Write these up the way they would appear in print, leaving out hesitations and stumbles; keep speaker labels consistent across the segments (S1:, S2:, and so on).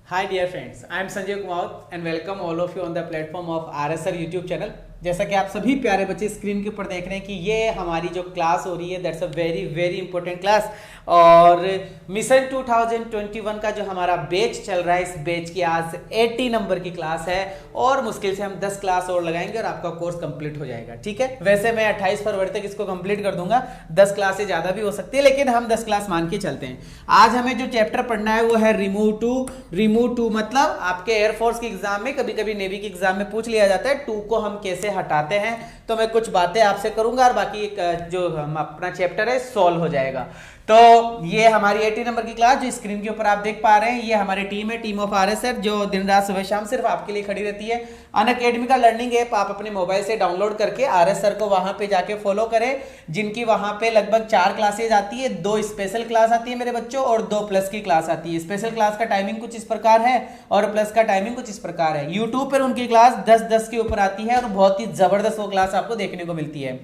S1: Hi dear friends, I am Sanjay Kumar and welcome all of you on the platform of RSR YouTube channel। जैसा कि आप सभी प्यारे बच्चे screen के ऊपर देख रहे हैं कि ये हमारी जो क्लास हो रही है that's a very very important class. और मिशन 2021 का जो हमारा बैच चल रहा है, इस बैच की आज 80 नंबर की क्लास है और मुश्किल से हम 10 क्लास और लगाएंगे और आपका कोर्स कंप्लीट हो जाएगा। ठीक है, वैसे मैं 28 फरवरी तक इसको कंप्लीट कर दूंगा, 10 क्लास से ज्यादा भी हो सकती है लेकिन हम 10 क्लास मान के चलते हैं। आज हमें जो चैप्टर पढ़ना है वो है रिमूव टू मतलब आपके एयरफोर्स के एग्जाम में, कभी कभी नेवी के एग्जाम में पूछ लिया जाता है टू को हम कैसे हटाते हैं। तो मैं कुछ बातें आपसे करूंगा और बाकी जो हम अपना चैप्टर है सॉल्व हो जाएगा। तो ये हमारी 80 नंबर की क्लास जो स्क्रीन के ऊपर आप देख पा रहे हैं, ये हमारी टीम है, टीम ऑफ आरएसआर, जो दिन रात सुबह शाम सिर्फ आपके लिए खड़ी रहती है। अनअकैडमी का लर्निंग ऐप आप अपने मोबाइल से डाउनलोड करके आरएसआर को वहां पे जाके फॉलो करें, जिनकी वहां पे लगभग 4 क्लासेज आती है, 2 स्पेशल क्लास आती है मेरे बच्चों और 2 प्लस की क्लास आती है। स्पेशल क्लास का टाइमिंग कुछ इस प्रकार है और प्लस का टाइमिंग कुछ इस प्रकार है। यूट्यूब पर उनकी क्लास 10-10 के ऊपर आती है और बहुत ही जबरदस्त वो क्लास आपको देखने को मिलती है।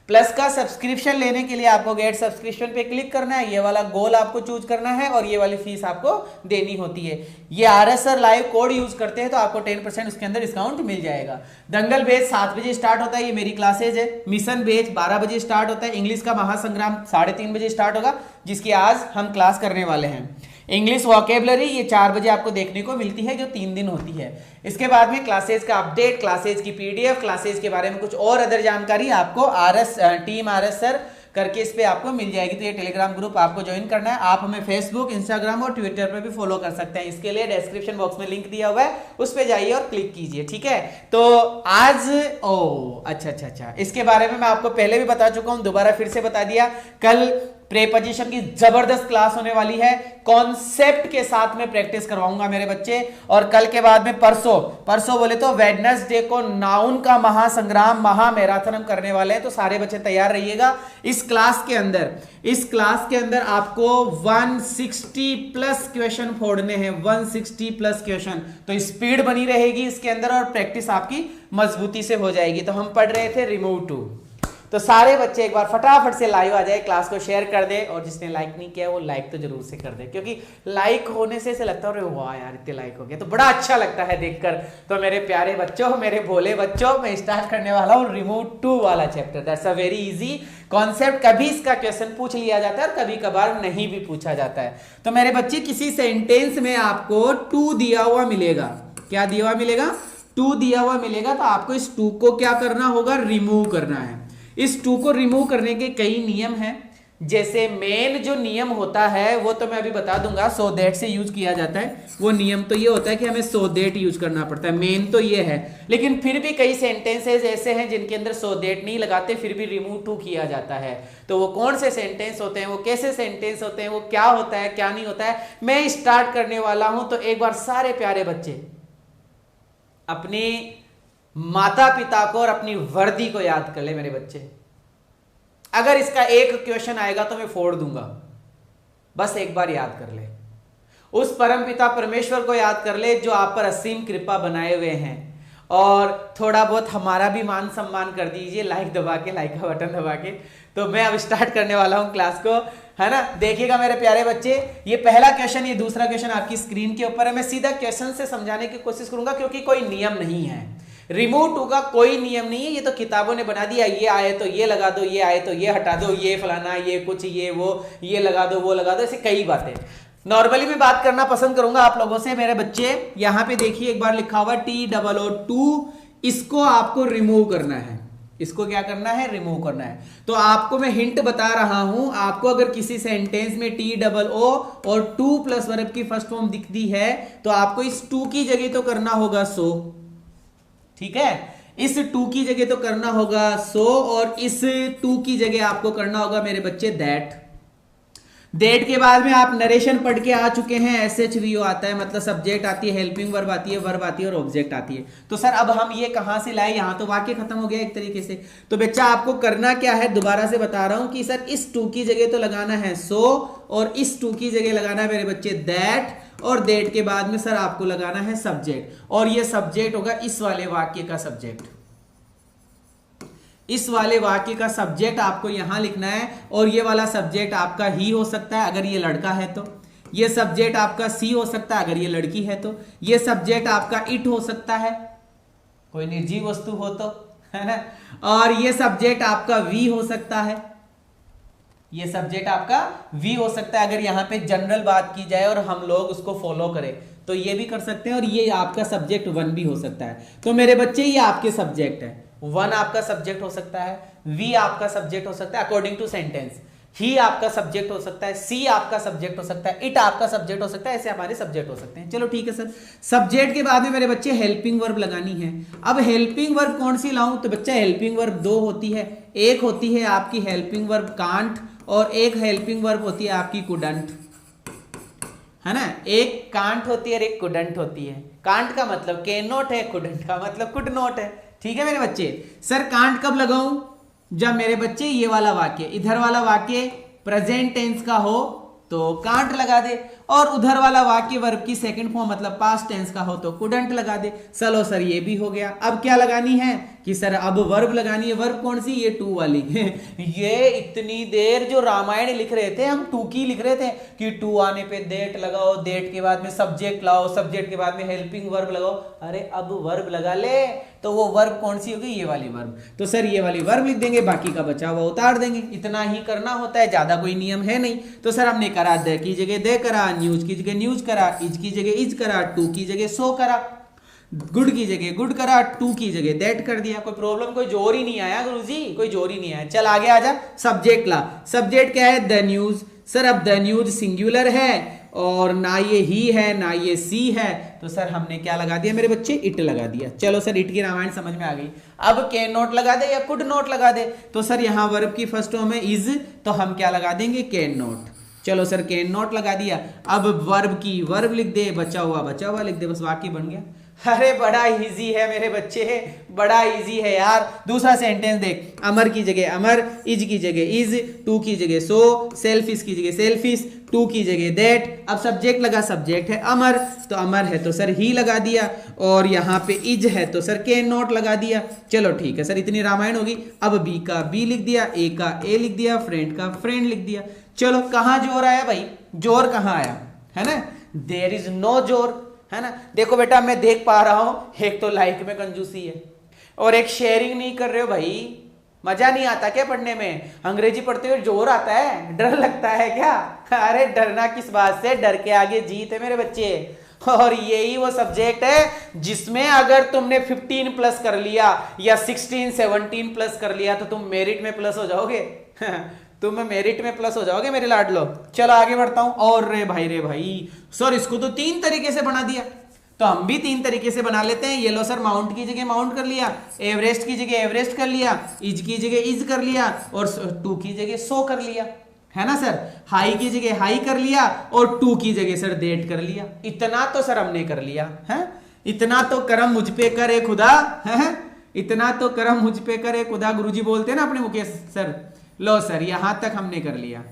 S1: प्लस का सब्सक्रिप्शन लेने के लिए आपको गेट सब्सक्रिप्शन पे क्लिक करना है, ये वाला गोल आपको चूज करना है और ये वाली फीस आपको देनी होती है। ये आरएसआर लाइव कोड यूज करते हैं तो आपको 10% उसके अंदर डिस्काउंट मिल जाएगा। दंगल बैच 7 बजे स्टार्ट होता है, ये मेरी क्लासेज है। मिशन बैच 12 बजे स्टार्ट होता है। इंग्लिश का महासंग्राम 3:30 बजे स्टार्ट होगा, जिसकी आज हम क्लास करने वाले हैं। इंग्लिश वोकेबलरी ये 4 बजे आपको देखने को मिलती है, जो 3 दिन होती है। इसके बाद में क्लासेज का अपडेट, क्लासेज की पीडीएफ, क्लासेज के बारे में कुछ और अदर जानकारी आपको टीम आरएसआर करके इस पे आपको मिल जाएगी। तो ये टेलीग्राम ग्रुप आपको ज्वाइन करना है। आप हमें फेसबुक, इंस्टाग्राम और ट्विटर पे भी फॉलो कर सकते हैं। इसके लिए डिस्क्रिप्शन बॉक्स में लिंक दिया हुआ है, उस पे जाइए और क्लिक कीजिए। ठीक है, तो आज अच्छा, इसके बारे में मैं आपको पहले भी बता चुका हूं, दोबारा फिर से बता दिया। कल प्रीपोजिशन की जबरदस्त क्लास होने वाली है, कॉन्सेप्ट के साथ में प्रैक्टिस करवाऊंगा मेरे बच्चे। और कल के बाद में परसों बोले तो वेडनेसडे को नाउन का महासंग्राम, महामैराथन हम करने वाले हैं। तो सारे बच्चे तैयार रहिएगा। इस क्लास के अंदर आपको 160 प्लस क्वेश्चन फोड़ने हैं, 160 प्लस क्वेश्चन। तो स्पीड बनी रहेगी इसके अंदर और प्रैक्टिस आपकी मजबूती से हो जाएगी। तो हम पढ़ रहे थे रिमूव टू। तो सारे बच्चे एक बार फटाफट से लाइव आ जाए, क्लास को शेयर कर दे और जिसने लाइक नहीं किया वो लाइक तो जरूर से कर दे, क्योंकि लाइक होने से ऐसे लगता है वाह यार इतने लाइक हो गया, तो बड़ा अच्छा लगता है देखकर। तो मेरे प्यारे बच्चों, मेरे भोले बच्चों, मैं स्टार्ट करने वाला हूँ रिमूव टू वाला chapter. That's a very easy concept. कभी इसका क्वेश्चन पूछ लिया जाता है और कभी कभार नहीं भी पूछा जाता है। तो मेरे बच्चे, किसी सेंटेंस में आपको टू दिया हुआ मिलेगा। क्या दिया हुआ मिलेगा? टू दिया हुआ मिलेगा। तो आपको इस टू को क्या करना होगा? रिमूव करना है। इस टू को रिमूव करने के कई नियम हैं। जैसे मेन जो नियम होता है वो तो मैं अभी बता दूंगा, सो दैट से यूज किया जाता है। वो नियम तो ये होता है कि हमें सो दैट यूज करना पड़ता है, मेन तो ये है। लेकिन फिर भी कई सेंटेंसेस ऐसे हैं जिनके अंदर सो दैट नहीं लगाते, फिर भी रिमूव टू किया जाता है। तो वो कौन से सेंटेंस होते हैं, वो कैसे सेंटेंस होते हैं, वो क्या होता है क्या नहीं होता है, मैं स्टार्ट करने वाला हूं। तो एक बार सारे प्यारे बच्चे अपने माता पिता को और अपनी वर्दी को याद कर ले मेरे बच्चे। अगर इसका एक क्वेश्चन आएगा तो मैं फोड़ दूंगा, बस एक बार याद कर ले। उस परम पिता परमेश्वर को याद कर ले जो आप पर असीम कृपा बनाए हुए हैं। और थोड़ा बहुत हमारा भी मान सम्मान कर दीजिए, लाइक दबा के, लाइक का बटन दबा के। तो मैं अब स्टार्ट करने वाला हूं क्लास को, है ना। देखिएगा मेरे प्यारे बच्चे, ये पहला क्वेश्चन, ये दूसरा क्वेश्चन आपकी स्क्रीन के ऊपर है। मैं सीधा क्वेश्चन से समझाने की कोशिश करूंगा, क्योंकि कोई नियम नहीं है। रिमूव टू का कोई नियम नहीं है, ये तो किताबों ने बना दिया। ये आए तो ये लगा दो, ये आए तो ये हटा दो, ये फलाना, ये कुछ, ये वो, ये लगा दो, वो लगा दो, ऐसे कई बातें। नॉर्मली मैं बात करना पसंद करूंगा आप लोगों से मेरे बच्चे। यहां पे देखिए एक बार लिखा हुआ TOO2, इसको आपको रिमूव करना है। इसको क्या करना है? रिमूव करना है। तो आपको मैं हिंट बता रहा हूं, आपको अगर किसी सेंटेंस में TOO और 2 प्लस वर्ब की फर्स्ट फॉर्म दिखती है तो आपको इस 2 की जगह तो करना होगा सो। ठीक है, इस 2 की जगह तो करना होगा सो, और इस 2 की जगह आपको करना होगा मेरे बच्चे दैट के बाद में आप नरेशन पढ़ के आ चुके हैं। SHVO आता है, मतलब सब्जेक्ट आती है, हेल्पिंग वर्ब आती है, वर्ब आती है और ऑब्जेक्ट आती है। तो सर अब हम ये कहां से लाए? यहां तो वाक्य खत्म हो गया एक तरीके से। तो बच्चा आपको करना क्या है, दोबारा से बता रहा हूं कि सर इस 2 की जगह तो लगाना है सो, और इस 2 की जगह लगाना है मेरे बच्चे दैट, और दैट के बाद में सर आपको लगाना है सब्जेक्ट। और ये सब्जेक्ट होगा इस वाले वाक्य का सब्जेक्ट। इस वाले वाक्य का सब्जेक्ट आपको यहां लिखना है, और ये वाला सब्जेक्ट आपका ही हो सकता है अगर ये लड़का है तो। ये सब्जेक्ट आपका सी हो सकता है अगर ये लड़की है तो, ये सब्जेक्ट आपका इट हो सकता है कोई निर्जीव वस्तु हो तो, है ना, और ये सब्जेक्ट आपका वी हो सकता है, ये सब्जेक्ट आपका वी हो सकता है अगर यहां पे जनरल बात की जाए और हम लोग उसको फॉलो करें तो ये भी कर सकते हैं, और ये आपका सब्जेक्ट वन भी हो सकता है। तो मेरे बच्चे ये आपके सब्जेक्ट है, वन आपका सब्जेक्ट हो सकता है, वी आपका सब्जेक्ट हो सकता है अकॉर्डिंग टू सेंटेंस, ही आपका सब्जेक्ट हो सकता है, सी आपका सब्जेक्ट हो सकता है, इट आपका सब्जेक्ट हो सकता है, ऐसे हमारे सब्जेक्ट हो सकते हैं। चलो ठीक है सर, सब्जेक्ट के बाद में मेरे बच्चे हेल्पिंग वर्ब लगानी है। अब हेल्पिंग वर्ब कौन सी लाऊं, तो बच्चा हेल्पिंग वर्ब दो होती है, एक होती है आपकी हेल्पिंग वर्ब कांट और एक हेल्पिंग वर्ब होती है आपकी कुडंट, है ना, एक कांट होती है और एक कुडंट होती है। कांट का मतलब कैन नॉट है, कुडंट का मतलब कुड नॉट है। ठीक है मेरे बच्चे, सर कांट कब लगाऊं, जब मेरे बच्चे ये वाला वाक्य, इधर वाला वाक्य प्रेजेंट टेंस का हो तो कांट लगा दे, और उधर वाला वाक्य वर्ब की सेकंड फॉर्म मतलब पास्ट टेंस का हो तो कुडंट लगा दे। चलो सर ये भी हो गया। अब क्या लगानी है कि सर अब वर्ब लगानी है। वर्ब कौन सी, ये टू वाली ये इतनी देर जो रामायण लिख रहे थे हम टू की लिख रहे थे कि टू आने पे देट लगाओ, देट के बाद में सब्जेक्ट लाओ, सब्जेक्ट के बाद में हेल्पिंग वर्ब लगाओ। अरे अब वर्ब लगा ले, तो वो वर्ब कौन सी होगी, ये वाली वर्ब। तो सर ये वाली वर्ब लिख देंगे, बाकी का बचा हुआ उतार देंगे। इतना ही करना होता है, ज्यादा कोई नियम है नहीं। तो सर हमने करा द की जगह दे करा, न्यूज की जगह न्यूज करा, इज की जगह इज करा, टू की जगह सो करा, गुड की जगह गुड करा, टू की जगह दैट कर दिया। कोई प्रॉब्लम, कोई जोर ही नहीं आया गुरुजी, कोई जोर ही नहीं आया। चल आगे आजा, सब्जेक्ट ला। सब्जेक्ट क्या है, द न्यूज। सर अब द न्यूज सिंगुलर है और ना ये ही है ना ये सी है, तो सर हमने क्या लगा दिया मेरे बच्चे, इट लगा दिया। चलो सर इट की रामायण समझ में आ गई। अब कैन नॉट लगा दे या कुड नॉट लगा दे, तो सर यहां वर्ब की फर्स्ट फॉर्म है इज, तो हम क्या लगा देंगे, कैन नॉट। चलो सर कैन नॉट लगा दिया। अब वर्ब की वर्ब लिख दे, बचा हुआ लिख दे, बस वाक्य बन गया। अरे बड़ा इजी है मेरे बच्चे, बड़ा इजी है यार। दूसरा सेंटेंस देख, अमर की जगह अमर, इज की जगह इज, टू की जगह सो, सेल्फिश की जगह सेल्फिश, टू की जगह दैट। अब सब्जेक्ट लगा, सब्जेक्ट है अमर, तो अमर है तो सर ही लगा दिया, और यहाँ पे इज है तो सर कैन नॉट लगा दिया। चलो ठीक है सर, इतनी रामायण होगी। अब बी का बी लिख दिया, ए का ए लिख दिया, फ्रेंड का फ्रेंड लिख दिया। चलो कहाँ जोर आया भाई, जोर कहाँ आया, है ना, देयर इज नो जोर, है ना। देखो बेटा मैं देख पा रहा हूं, एक तो लाइक में कंजूसी है और एक शेयरिंग नहीं कर रहे हो भाई। मजा नहीं आता क्या पढ़ने में, अंग्रेजी पढ़ते हुए जोर आता है, डर लगता है क्या। अरे डरना किस बात से, डर के आगे जीत है मेरे बच्चे। और यही वो सब्जेक्ट है जिसमें अगर तुमने 15 प्लस कर लिया या 16 17 प्लस कर लिया तो तुम मेरिट में प्लस हो जाओगे तुम मेरिट में प्लस हो जाओगे मेरे लाडलो। चलो आगे बढ़ता हूं। और रे भाई सर इसको तो 3 तरीके से बना दिया, तो हम भी 3 तरीके से बना लेते हैं। ये लो सर, माउंट की जगह माउंट कर लिया, एवरेस्ट की जगह एवरेस्ट कर लिया, इज की जगह इज कर लिया, और टू की जगह सो कर लिया, है ना सर। हाई की जगह हाई कर लिया और टू की जगह सर देट कर लिया। इतना तो सर हमने कर लिया है, इतना तो करम मुझ पे करे खुदा, है इतना तो करम मुझ पे करे खुदा, गुरुजी बोलते हैं ना अपने मुकेश सर। लो सर यहां तक हमने कर लिया,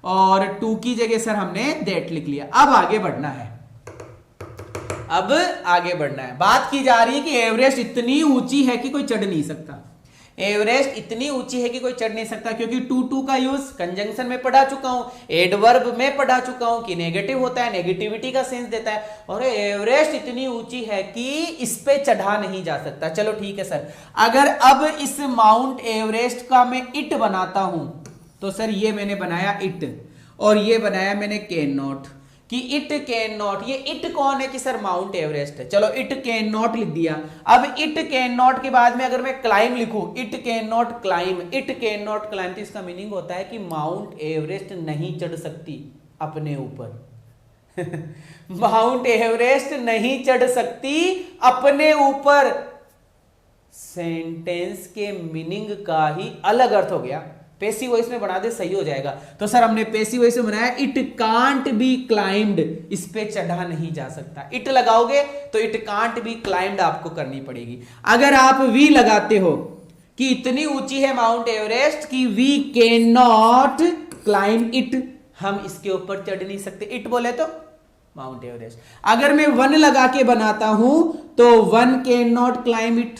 S1: और टू की जगह सर हमने दैट लिख लिया। अब आगे बढ़ना है, अब आगे बढ़ना है। बात की जा रही है कि एवरेस्ट इतनी ऊंची है कि कोई चढ़ नहीं सकता। एवरेस्ट इतनी ऊंची है कि कोई चढ़ नहीं सकता, क्योंकि टू का यूज कंजंक्शन में पढ़ा चुका हूं, एडवर्ब में पढ़ा चुका हूं कि नेगेटिव होता है, नेगेटिविटी का सेंस देता है। और एवरेस्ट इतनी ऊंची है कि इस पे चढ़ा नहीं जा सकता। चलो ठीक है सर, अगर अब इस माउंट एवरेस्ट का मैं इट बनाता हूं, तो सर ये मैंने बनाया इट, और ये बनाया मैंने कैन नॉट, कि इट कैन नॉट। ये इट कौन है कि सर माउंट एवरेस्ट है। चलो इट कैन नॉट लिख दिया। अब इट कैन नॉट के बाद में अगर मैं क्लाइम लिखूं, it can not climb, it can not climb, तो इसका मीनिंग होता है कि माउंट एवरेस्ट नहीं चढ़ सकती अपने ऊपर माउंट एवरेस्ट नहीं चढ़ सकती अपने ऊपर। सेंटेंस के मीनिंग का ही अलग अर्थ हो गया। पैसिव वॉइस में बना दे, सही हो जाएगा। तो सर हमने पैसिव वॉइस में बनाया, इट कांट बी क्लाइम्ड, इस पे चढ़ा नहीं जा सकता। इट लगाओगे तो इट कांट बी क्लाइम्ड आपको करनी पड़ेगी। अगर आप वी लगाते हो कि इतनी ऊंची है माउंट एवरेस्ट कि we can not climb it, हम इसके ऊपर चढ़ नहीं सकते, इट बोले तो माउंट एवरेस्ट। अगर मैं वन लगा के बनाता हूं तो one can not climb it,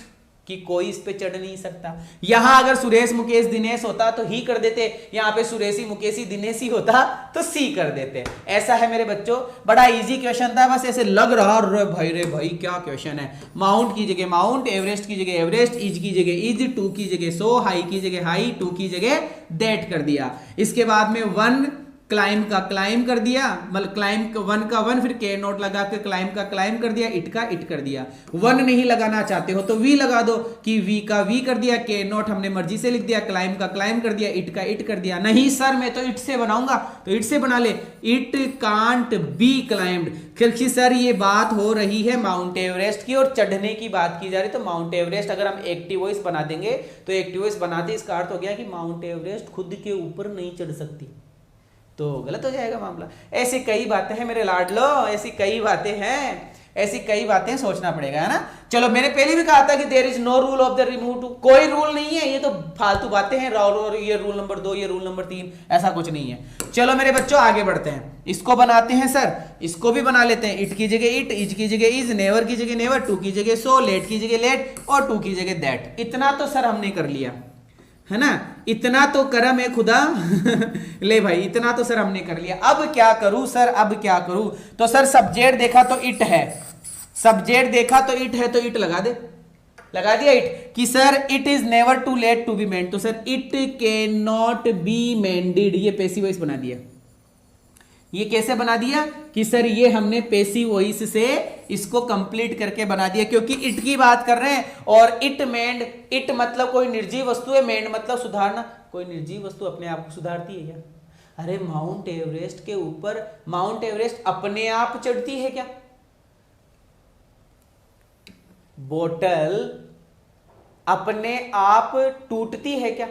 S1: कि कोई इस पे चढ़ नहीं सकता। यहां अगर सुरेश मुकेश दिनेश होता तो ही कर देते, यहां पे सुरेशी मुकेशी दिनेशी होता तो सी कर देते। ऐसा है मेरे बच्चों, बड़ा इजी क्वेश्चन था, बस ऐसे लग रहा रे भाई क्या क्वेश्चन है। माउंट की जगह माउंट, एवरेस्ट की जगह एवरेस्ट, इज की जगह इज, टू की जगह सो, हाई की जगह हाई, टू की जगह दैट कर दिया। इसके बाद में वन क्लाइम का क्लाइम कर दिया, मतलब क्लाइम वन का वन, फिर के नोट लगा के क्लाइम का क्लाइम कर दिया, इट का इट कर दिया। वन नहीं लगाना चाहते हो तो वी लगा दो कि वी का वी कर दिया, के नोट हमने मर्जी से लिख दिया, क्लाइम का क्लाइम कर दिया, इट का इट कर दिया। नहीं सर मैं तो इट से बनाऊंगा, तो इट से बना ले, इट कांट बी क्लाइम्ड। क्योंकि सर ये बात हो रही है माउंट एवरेस्ट की और चढ़ने की बात की जा रही है, तो माउंट एवरेस्ट अगर हम एक्टिव वॉइस बना देंगे तो एक्टिव वॉइस बनाते इसका अर्थ हो गया कि माउंट एवरेस्ट खुद के ऊपर नहीं चढ़ सकती, तो गलत हो जाएगा मामला। ऐसी कई बातें हैं मेरे लाडलो, ऐसी कई बातें हैं, ऐसी कई बातें सोचना पड़ेगा, है ना। चलो मैंने पहले भी कहा था कि there is no rule of the remove to, कोई रूल नहीं है, ये तो फालतू बातें हैं, ये रूल नंबर 2, ये रूल नंबर 3, ऐसा कुछ नहीं है। चलो मेरे बच्चों आगे बढ़ते हैं, इसको बनाते हैं सर, इसको भी बना लेते हैं। इट की जगह इट, इज की जगह इज, नेवर की जगह नेवर, टू की जगह सो, लेट की जगह लेट और टू की जगह दैट। इतना तो सर हमने कर लिया, है ना, इतना तो करम है खुदा ले भाई, इतना तो सर हमने कर लिया। अब क्या करूं सर, अब क्या करूं? तो सर सब्जेक्ट देखा तो इट है, सब्जेक्ट देखा तो इट है, तो इट लगा दे, लगा दिया इट कि sir it is never too late to be mend, तो sir it can not be mended, ये पैसिव वॉइस बना दिया। ये कैसे बना दिया कि सर ये हमने पैसिव वॉइस से इसको कंप्लीट करके बना दिया, क्योंकि इट की बात कर रहे हैं और इट मेंड, इट मतलब कोई निर्जीव वस्तु है, मेंड मतलब सुधारना। कोई निर्जीव वस्तु अपने आप को सुधारती है क्या? अरे माउंट एवरेस्ट के ऊपर, माउंट एवरेस्ट अपने आप चढ़ती है क्या? बोतल अपने आप टूटती है क्या?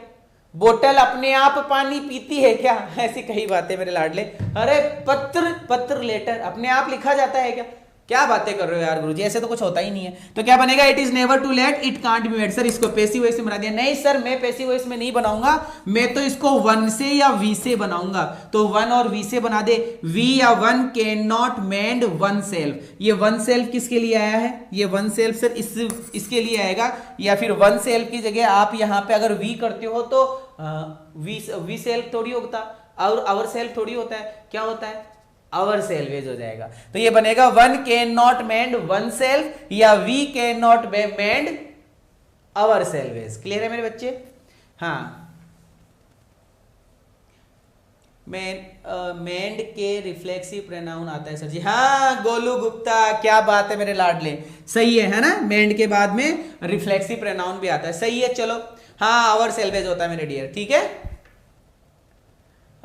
S1: बोतल अपने आप पानी पीती है क्या? ऐसी कई बातें मेरे लाडले। अरे पत्र लेटर अपने आप लिखा जाता है क्या? क्या बातें कर रहे हो यार गुरुजी, ऐसे तो कुछ होता ही नहीं है। तो क्या बनेगा? It is never too late, it can't be made. Sir इसको पैसिव वॉइस में बना दिया। नहीं सर मैं पैसिव वॉइस में नहीं बनाऊंगा, मैं तो इसको वन से या वी से बनाऊंगा। तो वन और वी से बना दे। वी या one can not mend one self. ये वन सेल्फ किसके लिए आया है? ये वन सेल्फ सर इसके लिए आएगा, या फिर वन सेल्फ की जगह आप यहां पे अगर वी करते हो तो वी सेल्फ थोड़ी होता और आवर सेल्फ थोड़ी होता है। क्या होता है? आवर सेल्वेज हो जाएगा। तो ये बनेगा one can not mend oneself या we can not mend ourselves. Clear है मेरे बच्चे? हाँ, मेंड के रिफ्लेक्सिव प्रोनाउन आता है सर जी। हाँ गोलू गुप्ता, क्या बात है मेरे लाडले, सही है ना। मेंड के बाद में रिफ्लेक्सिव प्रोनाउन भी आता है, सही है। चलो हाँ आवर सेल्वेज होता है मेरे डियर, ठीक है।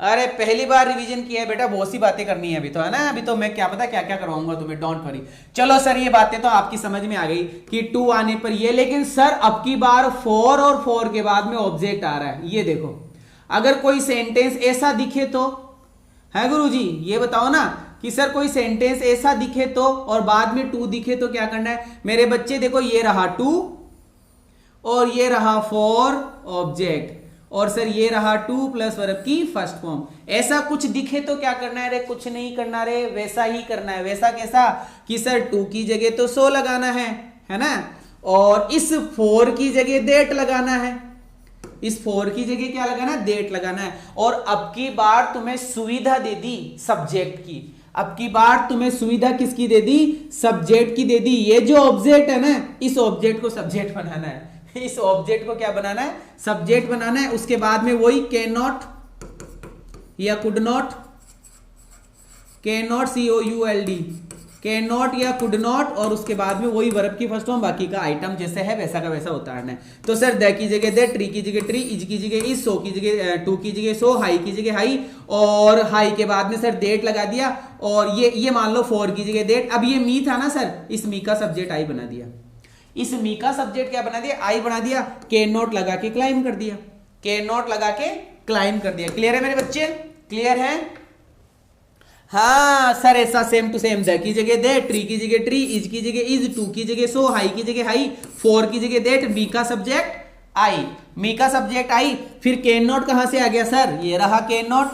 S1: अरे पहली बार रिवीजन किया है बेटा, बहुत सी बातें करनी है अभी तो, है ना। अभी तो मैं क्या पता क्या क्या करवाऊंगा तुम्हें, डोंट वरी। चलो सर ये बातें तो आपकी समझ में आ गई कि टू आने पर ये, लेकिन सर अब की बार फोर और फोर के बाद में ऑब्जेक्ट आ रहा है। ये देखो, अगर कोई सेंटेंस ऐसा दिखे तो, है गुरुजी ये बताओ ना कि सर कोई सेंटेंस ऐसा दिखे तो और बाद में टू दिखे तो क्या करना है मेरे बच्चे? देखो ये रहा टू और ये रहा फोर ऑब्जेक्ट, और सर ये रहा टू प्लस वर्ब की फर्स्ट फॉर्म। ऐसा कुछ दिखे तो क्या करना है रे? कुछ नहीं करना रे, वैसा ही करना है। वैसा कैसा कि सर टू की जगह तो सो लगाना है ना, और इस फोर की जगह देट लगाना है। इस फोर की जगह क्या लगाना है? देट लगाना है। और अब की बार तुम्हें सुविधा दे दी सब्जेक्ट की। अब की बार तुम्हें सुविधा किसकी दे दी? सब्जेक्ट की दे दी। ये जो ऑब्जेक्ट है ना, इस ऑब्जेक्ट को सब्जेक्ट बनाना है। इस ऑब्जेक्ट को क्या बनाना है? सब्जेक्ट बनाना है। उसके बाद में वही कैन नॉट या could not, can not COULD, can not या कुड नॉट, और उसके बाद में वही वर्ब की फर्स्ट फॉर्म, बाकी का आइटम जैसे है वैसा का वैसा उतारना है। तो सर द की जगह द, ट्री की जगह ट्री, इज की जगह इज, सो की जगह टू की जगह सो, हाई की जगह हाई, और हाई के बाद में सर डेट लगा दिया, और ये मान लो फोर की जगह डेट। अब ये मी था ना सर, इस मी का सब्जेक्ट आई बना दिया। इस मी का सब्जेक्ट क्या बना दिया? आई बना दिया। कैन नॉट लगा के क्लाइम कर दिया, कैन नॉट लगा के क्लाइम कर दिया। क्लियर है मेरे बच्चे? क्लियर है? हाँ सर ऐसा same to same, the key जगह दे, ट्री की जगह ट्री, इज की जगह इज, टू की जगह सो, हाई की जगह हाई, फोर की जगह देट, मी का सब्जेक्ट आई, मी का सब्जेक्ट आई। फिर कैन नॉट कहां से आ गया सर? ये रहा कैन नॉट,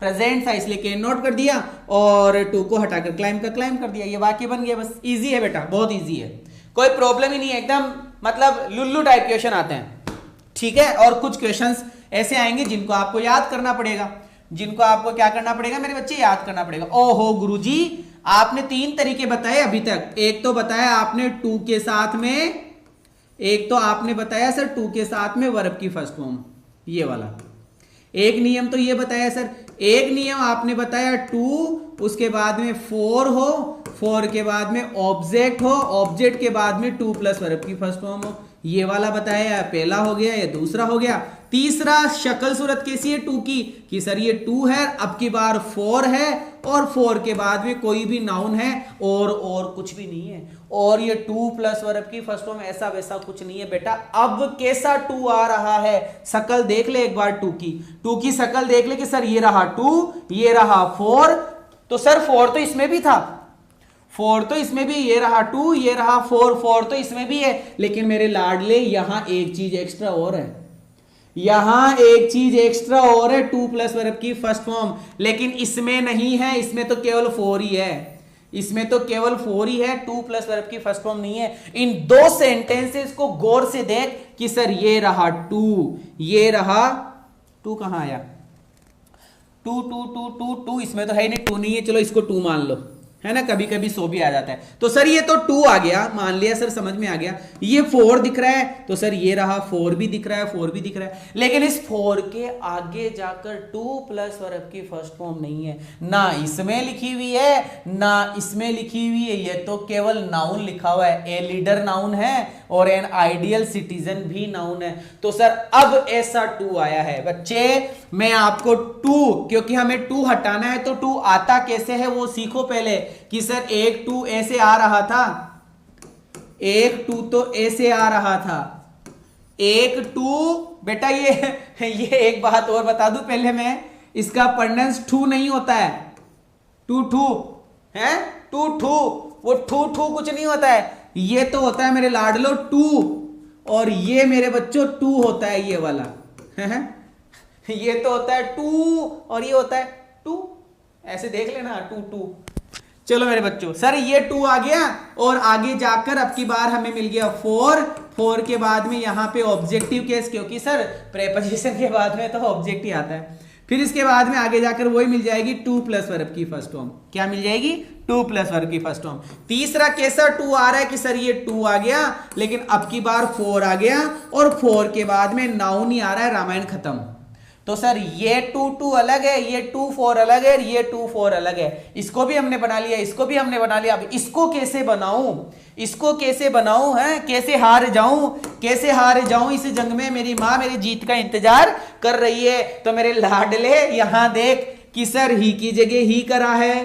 S1: प्रेजेंट था इसलिए कैन नॉट कर दिया, और टू को हटाकर क्लाइम का क्लाइम कर दिया। ये वाक्य बन गया। बस इजी है बेटा, बहुत इजी है, कोई प्रॉब्लम ही नहीं है, एकदम मतलब लुल्लू टाइप क्वेश्चन आते हैं, ठीक है। और कुछ क्वेश्चंस ऐसे आएंगे जिनको आपको याद करना पड़ेगा, जिनको आपको क्या करना पड़ेगा मेरे बच्चे, याद करना पड़ेगा। ओहो गुरुजी, आपने 3 तरीके बताए अभी तक। एक तो बताया आपने टू के साथ में, एक तो आपने बताया सर टू के साथ में वर्ब की फर्स्ट फॉर्म, ये वाला एक नियम तो ये बताया सर। एक नियम आपने बताया टू, उसके बाद में फोर हो, फोर के बाद में ऑब्जेक्ट हो, ऑब्जेक्ट के बाद में टू प्लस वर्ब की फर्स्ट फॉर्म हो, ये वाला बताया। पहला हो गया, ये दूसरा हो गया। तीसरा शक्ल सूरत कैसी है टू की, कि सर ये टू है, अब की बार फोर है, और फोर के बाद में कोई भी नाउन है और कुछ भी नहीं है, और ये टू प्लस वर्ब की फर्स्ट फॉर्म, ऐसा वैसा कुछ नहीं है बेटा। अब कैसा टू आ रहा है, शक्ल देख ले एक बार टू की शक्ल देख ले कि सर ये रहा टू, ये रहा फोर, तो सर फोर तो इसमें भी था, फोर तो इसमें भी, ये रहा टू, ये रहा फोर, फोर तो इसमें भी है। लेकिन मेरे लाडले यहां एक चीज एक्स्ट्रा और है, यहां एक चीज एक्स्ट्रा और है, टू प्लस वर्ब की फर्स्ट फॉर्म, लेकिन इसमें नहीं है, इसमें तो केवल फोर ही है, इसमें तो केवल फोर ही है, टू प्लस वर्ब की फर्स्ट फॉर्म नहीं है। इन 2 सेंटेंसेस को गौर से देख कि सर ये रहा टू, ये रहा टू, कहां आया too too too too too, इसमें तो है नहीं, टू नहीं है, चलो इसको टू मान लो, है ना, कभी कभी सो भी आ जाता है। तो सर ये तो टू आ गया, मान लिया सर, समझ में आ गया। ये फोर दिख रहा है, तो सर ये रहा फोर भी दिख रहा है, फोर भी दिख रहा है, लेकिन इस फोर के आगे जाकर टू प्लस वर्ब की फर्स्ट फॉर्म नहीं है, ना इसमें लिखी हुई है ना इसमें लिखी हुई है, ये तो केवल नाउन लिखा हुआ है। ए लीडर नाउन है और एन आइडियल सिटीजन भी नाउन है। तो सर अब ऐसा टू आया है बच्चे, मैं आपको टू, क्योंकि हमें टू हटाना है, तो टू आता कैसे है वो सीखो पहले, कि सर एक टू ऐसे आ रहा था, एक टू तो ऐसे आ रहा था, एक टू बेटा, ये एक बात और बता दूं पहले मैं, इसका प्रोनाउंस टू नहीं होता है, टू टू है, टू टू, वो टू टू कुछ नहीं होता है, ये तो होता है मेरे लाडलो टू, और ये मेरे बच्चों टू होता है, ये वाला है, ये तो होता है टू और ये होता है टू, ऐसे देख लेना टू टू। चलो मेरे बच्चों, सर ये टू आ गया, और आगे जाकर अब की बार हमें मिल गया फोर, फोर के बाद में यहां पे ऑब्जेक्टिव केस, क्योंकि सर प्रेपोजिशन के बाद में तो ऑब्जेक्ट ही आता है। फिर इसके बाद में आगे जाकर वही मिल जाएगी टू प्लस वर्ब की फर्स्ट फॉर्म, क्या मिल जाएगी, टू प्लस वर्ब की फर्स्ट फॉर्म। तीसरा कैसा टू आ रहा है कि सर ये टू आ गया, लेकिन अब की बार फोर आ गया, और फोर के बाद में नाउन ही आ रहा है, रामायण खत्म। तो सर ये टू टू अलग है, ये टू फोर अलग है, ये टू फोर अलग है, इसको भी हमने बना लिया, इसको भी हमने बना लिया। अब इसको कैसे बनाऊं, इसको कैसे बनाऊं, है कैसे हार जाऊं, कैसे हार जाऊं इस जंग में, मेरी माँ मेरी जीत का इंतजार कर रही है। तो मेरे लाडले यहां देख कि सर ही की जगह ही करा है,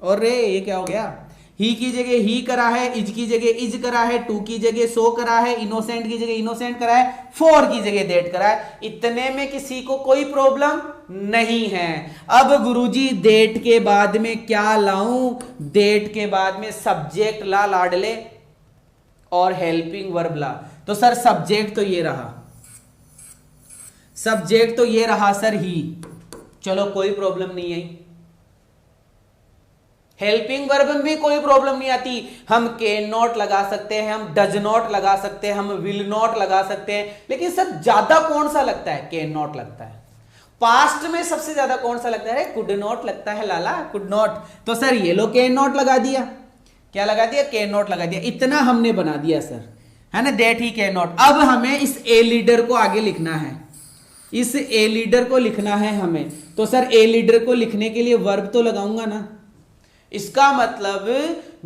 S1: और रे ये क्या हो गया, ही की जगह ही करा है, इज की जगह इज करा है, टू की जगह सो करा है, इनोसेंट की जगह इनोसेंट करा है, फोर की जगह डेट करा है। इतने में किसी को कोई प्रॉब्लम नहीं है। अब गुरुजी डेट के बाद में क्या लाऊं, डेट के बाद में सब्जेक्ट ला लाडले, और हेल्पिंग वर्ब ला। तो सर सब्जेक्ट तो ये रहा, सब्जेक्ट तो ये रहा सर ही, चलो कोई प्रॉब्लम नहीं है। हेल्पिंग वर्ब में भी कोई प्रॉब्लम नहीं आती, हम कैन नॉट लगा सकते हैं, हम डज नॉट लगा सकते हैं, हम विल नॉट लगा सकते हैं, लेकिन सर ज्यादा कौन सा लगता है, कैन नॉट लगता है। पास्ट में सबसे ज्यादा कौन सा लगता है, कुड नॉट लगता है लाला, कुड नॉट। तो सर ये लो कैन नॉट लगा दिया, क्या लगा दिया, कैन नॉट लगा दिया, इतना हमने बना दिया सर, है ना, दैट ही कैन नॉट। अब हमें इस ए लीडर को आगे लिखना है, इस ए लीडर को लिखना है हमें। तो सर ए लीडर को लिखने के लिए वर्ब तो लगाऊंगा ना, इसका मतलब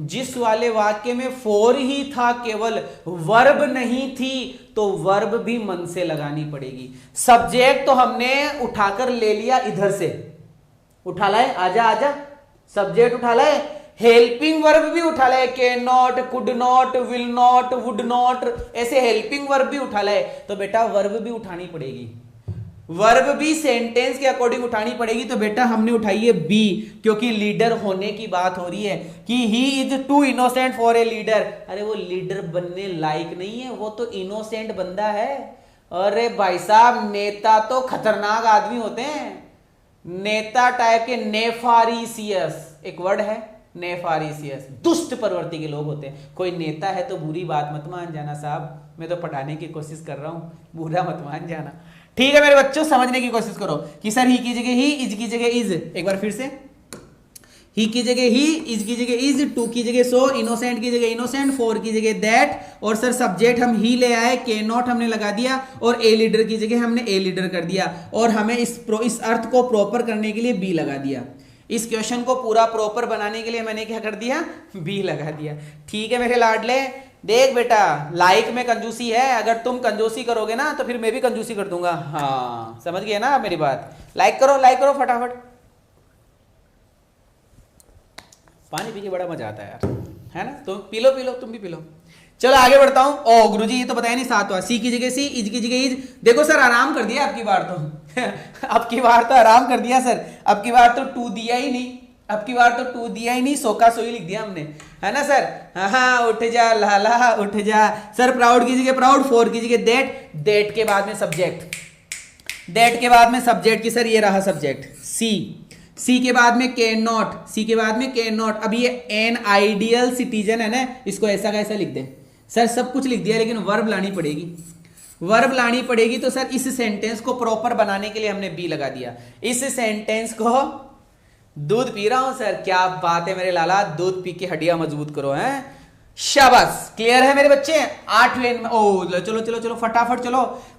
S1: जिस वाले वाक्य में फोर ही था केवल, वर्ब नहीं थी, तो वर्ब भी मन से लगानी पड़ेगी। सब्जेक्ट तो हमने उठाकर ले लिया इधर से, उठा लाए, आजा आजा, सब्जेक्ट उठा लाए, हेल्पिंग वर्ब भी उठा लाए, can not, could not, will not, would not, ऐसे हेल्पिंग वर्ब भी उठा लाए। तो बेटा वर्ब भी उठानी पड़ेगी, वर्ब भी सेंटेंस के अकॉर्डिंग उठानी पड़ेगी। तो बेटा हमने उठाई है बी, क्योंकि लीडर होने की बात हो रही है कि he is too innocent for a leader. अरे वो लीडर बनने लायक नहीं है, वो तो इनोसेंट बंदा है। अरे भाई साहब नेता तो खतरनाक आदमी होते हैं, नेता टाइप के, नेफारिसियस एक वर्ड है, नेफारिसियस दुष्ट प्रवृत्ति के लोग होते हैं। कोई नेता है तो बुरी बात मत मान जाना साहब, मैं तो पढ़ाने की कोशिश कर रहा हूँ, बुरा मत मान जाना। ठीक है मेरे बच्चों, समझने की कोशिश करो कि सर ही की जगह ही, इज की जगह इज। एक बार फिर से, ही की जगह ही, इज की जगह इज, टू की जगह सो, इनोसेंट की जगह इनोसेंट, फोर की जगह दैट, और सर सब्जेक्ट हम ही ले आए, के नॉट हमने लगा दिया, और ए लीडर की जगह हमने ए लीडर कर दिया, और हमें इस अर्थ को प्रॉपर करने के लिए बी लगा दिया। इस क्वेश्चन को पूरा प्रॉपर बनाने के लिए मैंने क्या कर दिया, बी लगा दिया। ठीक है मेरे लाडले, देख बेटा लाइक में कंजूसी है, अगर तुम कंजूसी करोगे ना तो फिर मैं भी कंजूसी कर दूंगा। हाँ समझ गए ना आप मेरी बात। लाइक करो फटाफट। पानी पी के बड़ा मजा आता है यार, है ना? तो पी लो तुम भी पी लो। चलो आगे बढ़ता हूं। ओ गुरुजी ये तो बताया नहीं, सातवां, सी की जगह सी, इज की जगह इज। देखो सर आराम कर दिया आपकी बार तो अब की बार तो आराम कर दिया सर, अब की बार तो टू दिया ही नहीं, अब की बार तो टू दिया ही नहीं, सोका सोई लिख दिया हमने, है ना सर? हाँ उठ जा लाला उठ जा। सर प्राउड की जगह प्राउड, फोर की जगह दैट, दैट के बाद में सब्जेक्ट, दैट के बाद में सब्जेक्ट की सर ये रहा सब्जेक्ट सी, सी के बाद में कैन नॉट, सी के बाद में कैन नॉट। अब ये एन आइडियल सिटीजन है ना, इसको ऐसा का ऐसा लिख दे। सर सब कुछ लिख दिया लेकिन वर्ब लानी पड़ेगी, वर्ब लानी पड़ेगी। तो सर इस सेंटेंस को प्रॉपर बनाने के लिए हमने बी लगा दिया। इस सेंटेंस को दूध पी रहा हूं सर, क्या बात है मेरे लाला, दूध पी के हड्डियां मजबूत करो, हैं? शाबाश, क्लियर है मेरे बच्चे? 8वें ओ चलो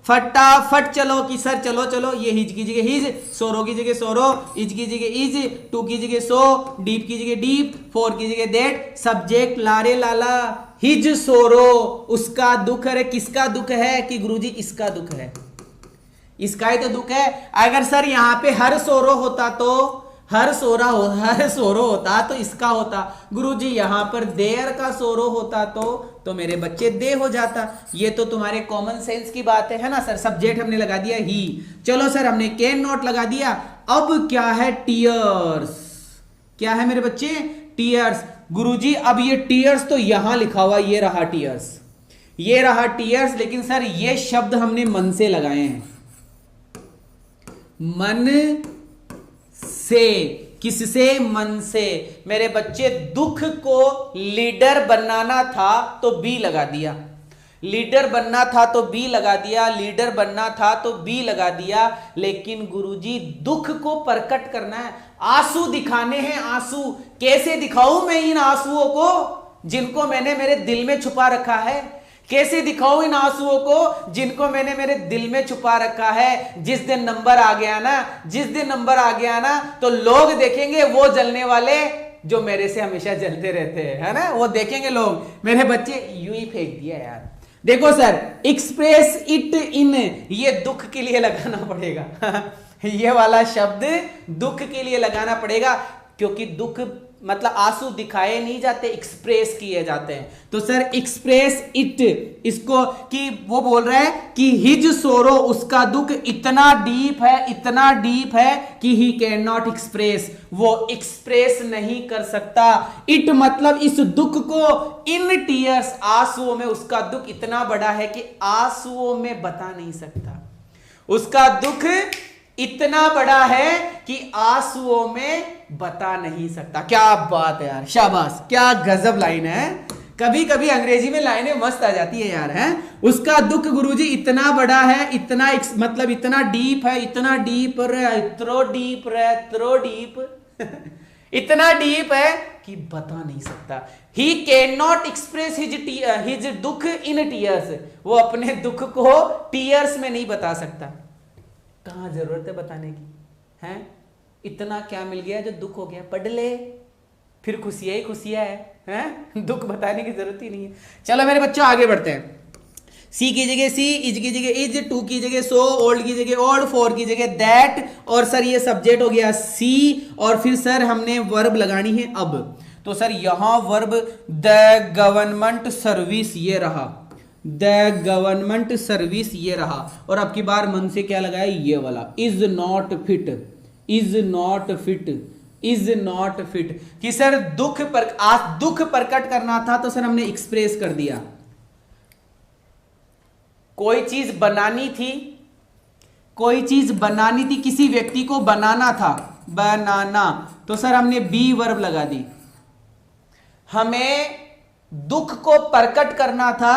S1: फटाफट चलो कि सर चलो ये हिज की जगह हिज, सोरो की जगह सोरो, इज की जगह इज, टू की जगह सो, डीप की जगह डीप, फोर की जगह दैट, सब्जेक्ट लारे लाला हिज सोरो। उसका दुख है, किसका दुख है? कि गुरुजी इसका दुख है, इसका ही तो दुख है। अगर सर यहां पे हर सोरो होता तो हर सोरो होता तो इसका होता। गुरुजी यहां पर देयर का सोरो होता तो मेरे बच्चे दे हो जाता। ये तो तुम्हारे कॉमन सेंस की बात है ना सर? सब्जेक्ट हमने लगा दिया ही। चलो सर हमने कैन नॉट लगा दिया। अब क्या है? टीयर्स। क्या है मेरे बच्चे? टीयर्स। गुरुजी अब ये टीयर्स तो यहां लिखा हुआ, ये रहा टीयर्स, ये रहा टीयर्स, लेकिन सर ये शब्द हमने मन से लगाए हैं, मन से। किससे? मन से। मेरे बच्चे दुख को लीडर बनाना था तो बी लगा दिया, लीडर बनना था तो बी लगा दिया, लीडर बनना था तो बी लगा दिया। लेकिन गुरुजी दुख को प्रकट करना है, आंसू दिखाने हैं, आंसू। कैसे दिखाऊं मैं इन आंसुओं को जिनको मैंने मेरे दिल में छुपा रखा है? कैसे दिखाऊं इन आंसुओं को जिनको मैंने मेरे दिल में छुपा रखा है? जिस दिन नंबर आ गया ना, तो लोग देखेंगे वो जलने वाले जो मेरे से हमेशा जलते रहते हैं, है ना? वो देखेंगे लोग। मेरे बच्चे यूं ही फेंक दिया यार। देखो सर, एक्सप्रेस इट इन, ये दुख के लिए लगाना पड़ेगा ये वाला शब्द दुख के लिए लगाना पड़ेगा, क्योंकि दुख मतलब आंसू दिखाए नहीं जाते, एक्सप्रेस किए जाते हैं। तो सर एक्सप्रेस इट, इसको कि वो बोल रहा है कि हिज सोरो, उसका दुख इतना डीप है कि ही कैन नॉट एक्सप्रेस, वो एक्सप्रेस नहीं कर सकता। इट मतलब इस दुख को, इन टीयर्स, आंसुओं में उसका दुख इतना बड़ा है कि आंसुओं में बता नहीं सकता। उसका दुख इतना बड़ा है कि आंसुओं में बता नहीं सकता। क्या बात है यार, शाबाश, क्या गजब लाइन है। कभी कभी अंग्रेजी में लाइनें मस्त आ जाती है यार, हैं? उसका दुख गुरुजी इतना बड़ा है, इतना मतलब इतना डीप है, इतना डीप इतना डीप है कि बता नहीं सकता। ही कैन नॉट एक्सप्रेस हिज दुख इन टीयर्स, वो अपने दुख को टीयर्स में नहीं बता सकता। कहां जरूरत है बताने की, हैं? इतना क्या मिल गया जो दुख हो गया, पढ़ ले, फिर खुशियां ही खुशियां हैं? दुख बताने की जरूरत ही नहीं है। चलो मेरे बच्चों आगे बढ़ते हैं। सी की जगह सी, इज की जगह इज, टू की जगह सो, ओल्ड की जगह ओल्ड, फोर की जगह दैट, और सर ये सब्जेक्ट हो गया सी, और फिर सर हमने वर्ब लगानी है अब। तो सर यहां वर्ब द गवर्नमेंट सर्विस ये रहा, द गवर्नमेंट सर्विस ये रहा, और अब की बार मन से क्या लगाया? ये वाला is not fit, is not fit, is not fit. कि सर दुख प्रकट करना था तो सर हमने एक्सप्रेस कर दिया। कोई चीज बनानी थी, किसी व्यक्ति को बनाना था, बनाना, तो सर हमने बी वर्ब लगा दी। हमें दुख को प्रकट करना था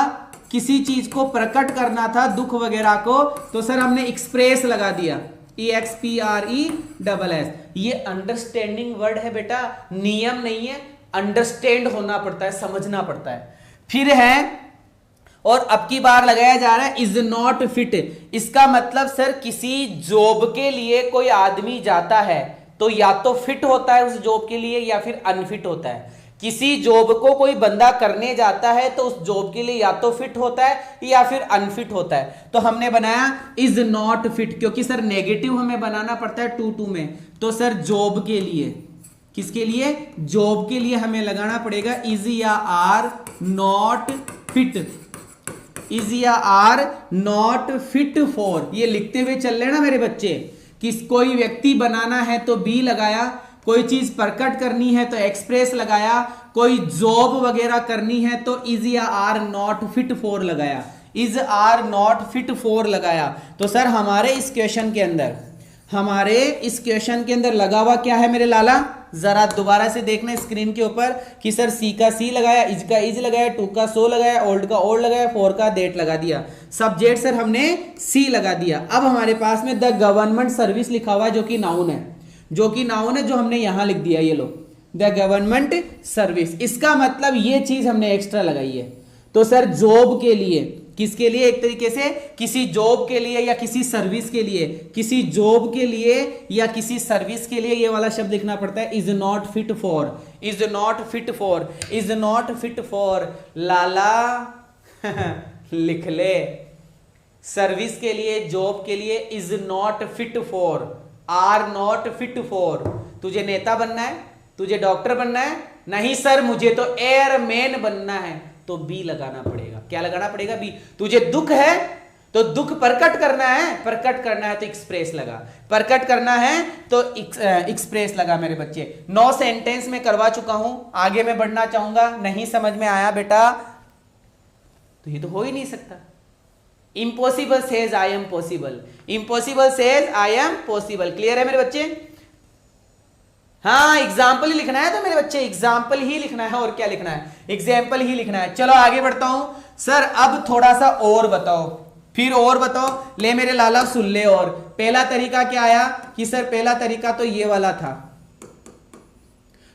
S1: किसी चीज को प्रकट करना था, दुख वगैरह को, तो सर हमने एक्सप्रेस लगा दिया, EXPRESS। ये अंडरस्टैंडिंग वर्ड है बेटा, नियम नहीं है, अंडरस्टैंड होना पड़ता है, समझना पड़ता है। फिर है, और अब की बार लगाया जा रहा है इज नॉट फिट। इसका मतलब सर किसी जॉब के लिए कोई आदमी जाता है तो या तो फिट होता है उस जॉब के लिए या फिर अनफिट होता है। किसी जॉब को कोई बंदा करने जाता है तो उस जॉब के लिए या तो फिट होता है या फिर अनफिट होता है। तो हमने बनाया इज नॉट फिट, क्योंकि सर नेगेटिव हमें बनाना पड़ता है 2 में। तो सर जॉब के लिए, किसके लिए? जॉब के लिए हमें लगाना पड़ेगा इज या आर नॉट फिट, इज या आर नॉट फिट फॉर। ये लिखते हुए चल रहे ना मेरे बच्चे, किस कोई व्यक्ति बनाना है तो बी लगाया, कोई चीज प्रकट करनी है तो एक्सप्रेस लगाया, कोई जॉब वगैरह करनी है तो इज या आर नॉट फिट फॉर लगाया, is are not fit for लगाया। तो सर हमारे इस क्वेश्चन के अंदर लगा हुआ क्या है मेरे लाला? जरा दोबारा से देखना स्क्रीन के ऊपर कि सर सी का सी लगाया, इज का इज लगाया, टू का सो लगाया, ओल्ड का ओल्ड लगाया, फोर का दैट लगा दिया। सब्जेक्ट सर हमने सी लगा दिया। अब हमारे पास में द गवर्नमेंट सर्विस लिखा हुआ है जो कि नाउन है, जो हमने यहां लिख दिया, ये लो द गवर्नमेंट सर्विस। इसका मतलब ये चीज हमने एक्स्ट्रा लगाई है। तो सर जॉब के लिए, किसके लिए? एक तरीके से किसी जॉब के लिए या किसी सर्विस के लिए, किसी जॉब के लिए या किसी सर्विस के लिए ये वाला शब्द लिखना पड़ता है is not fit for, is not fit for, is not fit for. लाला लिख ले, सर्विस के लिए, जॉब के लिए is not fit for, are not fit for. तुझे नेता बनना है, तुझे डॉक्टर बनना है? नहीं सर मुझे तो एयरमैन बनना है, तो बी लगाना पड़ेगा। क्या लगाना पड़ेगा? बी। तुझे दुख है तो दुख प्रकट करना है, तो एक्सप्रेस लगा, प्रकट करना है तो एक्सप्रेस लगा। मेरे बच्चे 9 सेंटेंस में करवा चुका हूं, आगे मैं बढ़ना चाहूंगा। नहीं समझ में आया बेटा तो ये तो हो ही नहीं सकता। Impossible says I am possible, impossible says I am possible. Clear है मेरे बच्चे? हाँ एग्जाम्पल ही लिखना है तो मेरे बच्चे, एग्जाम्पल ही लिखना है, और क्या लिखना है? एग्जाम्पल ही लिखना है। चलो आगे बढ़ता हूं। सर अब थोड़ा सा और बताओ, फिर और बताओ। ले मेरे लाला सुन ले। और पहला तरीका क्या आया कि सर पहला तरीका तो ये वाला था,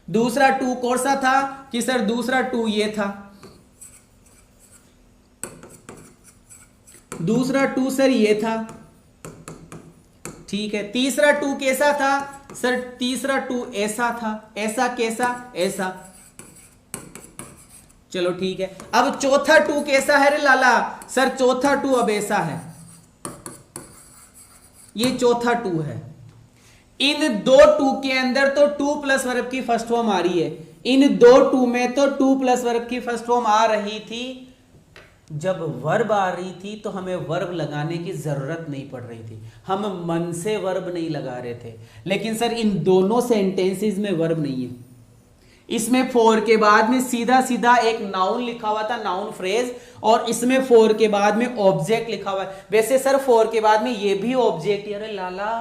S1: दूसरा 2 कौन सा था कि सर दूसरा 2 ये था, दूसरा 2 सर ये था, ठीक है। तीसरा 2 कैसा था सर? तीसरा 2 ऐसा था, ऐसा कैसा? ऐसा। चलो ठीक है। अब चौथा 2 कैसा है रे लाला? सर चौथा 2 अब ऐसा है, ये चौथा 2 है। इन दो 2 के अंदर तो 2 प्लस वर्ब की फर्स्ट फॉर्म आ रही है, इन दो 2 में तो 2 प्लस वर्ब की फर्स्ट फॉर्म आ रही थी। जब वर्ब आ रही थी तो हमें वर्ब लगाने की जरूरत नहीं पड़ रही थी, हम मन से वर्ब नहीं लगा रहे थे। लेकिन सर इन दोनों सेंटेंसेस में वर्ब नहीं है। इसमें फॉर के बाद में सीधा सीधा एक नाउन लिखा हुआ था, नाउन फ्रेज, और इसमें फॉर के बाद में ऑब्जेक्ट लिखा हुआ है। वैसे सर फॉर के बाद में ये भी ऑब्जेक्ट, अरे लाला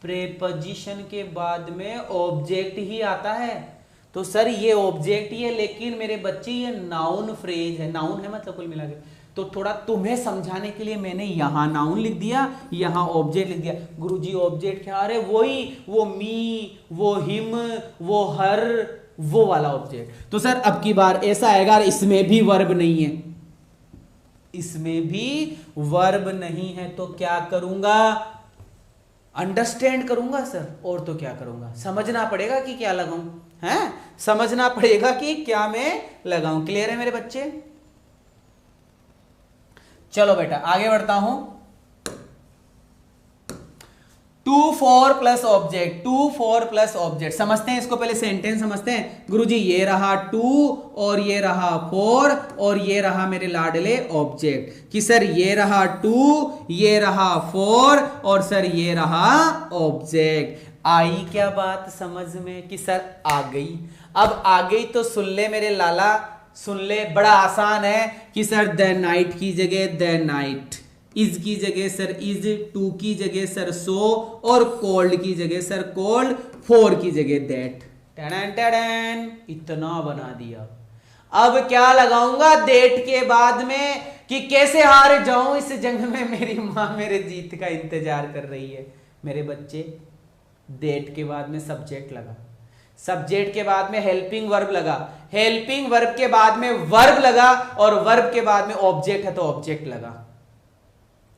S1: प्रेपोजिशन के बाद में ऑब्जेक्ट ही आता है। तो सर ये ऑब्जेक्ट ही है, लेकिन मेरे बच्चे ये नाउन फ्रेज है, नाउन है मतलब कुल मिला के। तो थोड़ा तुम्हें समझाने के लिए मैंने यहां नाउन लिख दिया, यहां ऑब्जेक्ट लिख दिया। गुरुजी ऑब्जेक्ट क्या? अरे वही, वो मी, वो हिम, वो हर, वो वाला ऑब्जेक्ट। तो सर अब की बार ऐसा आएगा, इसमें भी वर्ब नहीं है, इसमें भी वर्ब नहीं है, तो क्या करूंगा? अंडरस्टैंड करूंगा सर, और तो क्या करूंगा? समझना पड़ेगा कि क्या लगाऊं, है समझना पड़ेगा कि क्या मैं लगाऊं। क्लियर है मेरे बच्चे? चलो बेटा आगे बढ़ता हूं। 2 4 प्लस ऑब्जेक्ट, 2 4 प्लस ऑब्जेक्ट समझते हैं इसको, पहले सेंटेंस समझते हैं। गुरुजी ये रहा 2 और ये रहा 4 और ये रहा मेरे लाडले ऑब्जेक्ट, कि सर ये रहा 2, ये रहा 4 और सर ये रहा ऑब्जेक्ट। आई क्या बात समझ में कि सर आ गई? अब आ गई तो सुन ले मेरे लाला, सुन ले, बड़ा आसान है कि सर द नाइट की जगह द नाइट, इज की जगह सर इज, 2 की जगह सर सो, और कोल्ड की जगह सर कोल्ड, 4 की जगह दैट। टैडन टैडन, इतना बना दिया। अब क्या लगाऊंगा? दैट के बाद में कि कैसे हार जाऊं इस जंग में, मेरी मां मेरे जीत का इंतजार कर रही है। मेरे बच्चे, डेट के बाद में सब्जेक्ट लगा, सब्जेक्ट के बाद में हेल्पिंग वर्ब लगा, हेल्पिंग वर्ब के बाद में वर्ब लगा, और वर्ब के बाद में ऑब्जेक्ट है तो ऑब्जेक्ट लगा।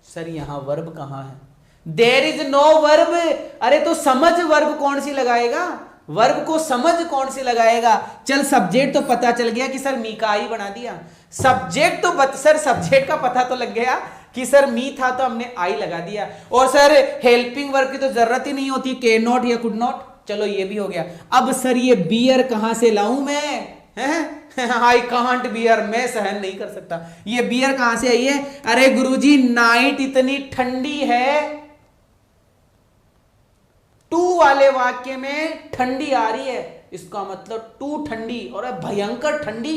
S1: सर यहां वर्ब कहां है? There is no verb. अरे तो समझ वर्ब कौन सी लगाएगा, वर्ब को समझ कौन सी लगाएगा? चल सब्जेक्ट तो पता चल गया कि सर मी का आई बना दिया, सब्जेक्ट तो सर सब्जेक्ट का पता तो लग गया कि सर मी था तो हमने आई लगा दिया, और सर हेल्पिंग वर्ब की तो जरूरत ही नहीं होती, कैन नॉट या कुड नॉट। चलो ये भी हो गया। अब सर ये बियर कहां से लाऊं मैं? आई कांट बियर, मैं सहन नहीं कर सकता। ये बियर कहां से आई है? अरे गुरुजी नाइट इतनी ठंडी है, टू वाले वाक्य में ठंडी आ रही है, इसका मतलब टू ठंडी और भयंकर ठंडी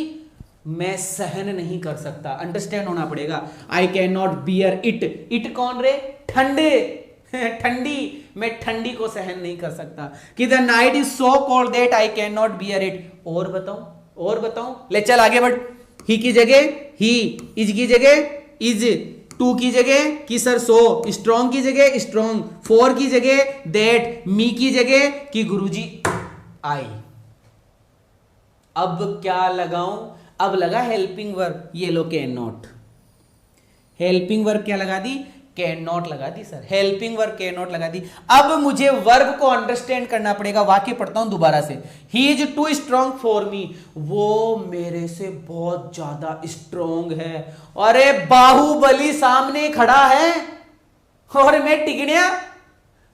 S1: मैं सहन नहीं कर सकता। अंडरस्टैंड होना पड़ेगा। आई can not bear it, it कौन रे? ठंडे, ठंडी, मैं ठंडी को सहन नहीं कर सकता। कि the night is so cold that I can not bear it. और बताऊं, और बताऊं, ले चल आगे बढ़। ही की जगह ही, इज की जगह इज, टू की जगह कि सर सो, स्ट्रॉन्ग की जगह स्ट्रॉन्ग, फोर की जगह दैट, मी की जगह कि गुरुजी आई। अब क्या लगाऊं? अब लगा हेल्पिंग वर्ब, ये लो कैन नॉट। हेल्पिंग वर्ब क्या लगा दी? कैन नॉट लगा दी sir, helping verb can not लगा दी। अब मुझे वर्ब को अंडरस्टैंड करना पड़ेगा। वाक्य पढ़ता हूं दोबारा से। He is too strong for me, वो मेरे से बहुत ज्यादा स्ट्रॉन्ग है। अरे बाहुबली सामने खड़ा है और मैं टिकड़िया,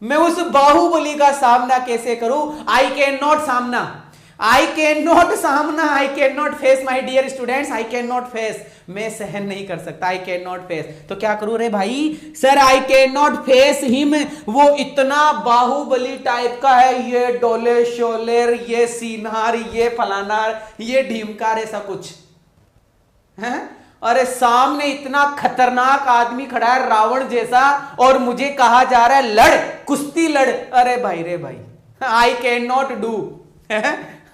S1: मैं उस बाहुबली का सामना कैसे करूं? आई कैन नॉट सामना, आई कैन नॉट सामना, I can not face my dear students, I can not face, मैं सहन नहीं कर सकता, आई कैन नॉट फेस। तो क्या करूं रे भाई? Sir I can not face him, वो इतना बाहुबली टाइप का है, ये डोले शोलेर, ये सीनार, ये फलानार, ये ढीमकार, ऐसा कुछ है। अरे सामने इतना खतरनाक आदमी खड़ा है रावण जैसा, और मुझे कहा जा रहा है लड़, कुश्ती लड़। अरे भाई रे भाई, आई can not do,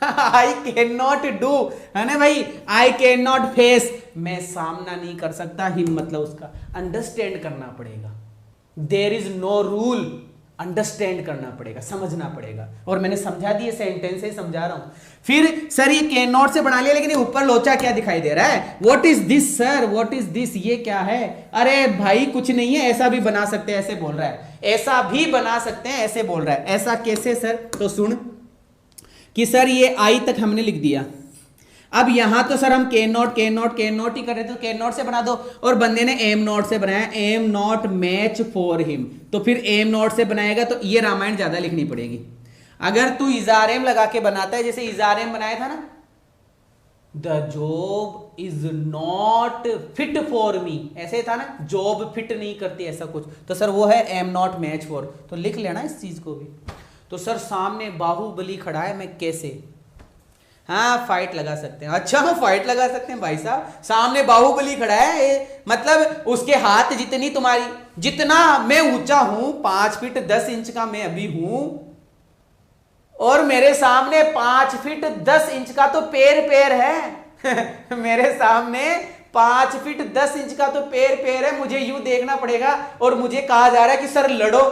S1: I can not do, है ना भाई? आई कैन नॉट फेस, मैं सामना नहीं कर सकता। हिम मतलब उसका अंडरस्टैंड करना पड़ेगा। There is no rule, understand करना पड़ेगा, समझना पड़ेगा। और मैंने समझा दिए, सेंटेंस से समझा रहा हूं। फिर सर ये कैन नॉट से बना लिया, लेकिन ये ऊपर लोचा क्या दिखाई दे रहा है? What is this sir, what is this, ये क्या है? अरे भाई कुछ नहीं है, ऐसा भी बना सकते हैं, ऐसे बोल रहा है, ऐसा भी बना सकते हैं, ऐसे बोल रहा है। ऐसा कैसे सर? तो सुन कि सर ये आई तक हमने लिख दिया। अब यहां तो सर हम can not can not can not ही कर रहे थे, तो कैन नॉट से बना दो, और बंदे ने एम नॉट से बनाया, am not match for him, तो फिर एम नॉट से बनाएगा तो ये रामायण ज्यादा लिखनी पड़ेगी। अगर तू इजार एम लगा के बनाता है, जैसे इजार एम बनाया था ना, the job is not fit for me, ऐसे था ना, जॉब फिट नहीं करती, ऐसा कुछ, तो सर वो है एम नॉट मैच फॉर। तो लिख लेना इस चीज को भी। तो सर सामने बाहुबली खड़ा है, मैं कैसे? हाँ फाइट लगा सकते हैं। अच्छा हम फाइट लगा सकते हैं भाई साहब, सामने बाहुबली खड़ा है, मतलब उसके हाथ जितनी तुम्हारी, जितना मैं ऊंचा हूं, 5 फीट 10 इंच का मैं अभी हूं, और मेरे सामने 5 फीट 10 इंच का तो पैर है मेरे सामने 5 फीट 10 इंच का तो पैर है। मुझे यूं देखना पड़ेगा, और मुझे कहा जा रहा है कि सर लड़ो।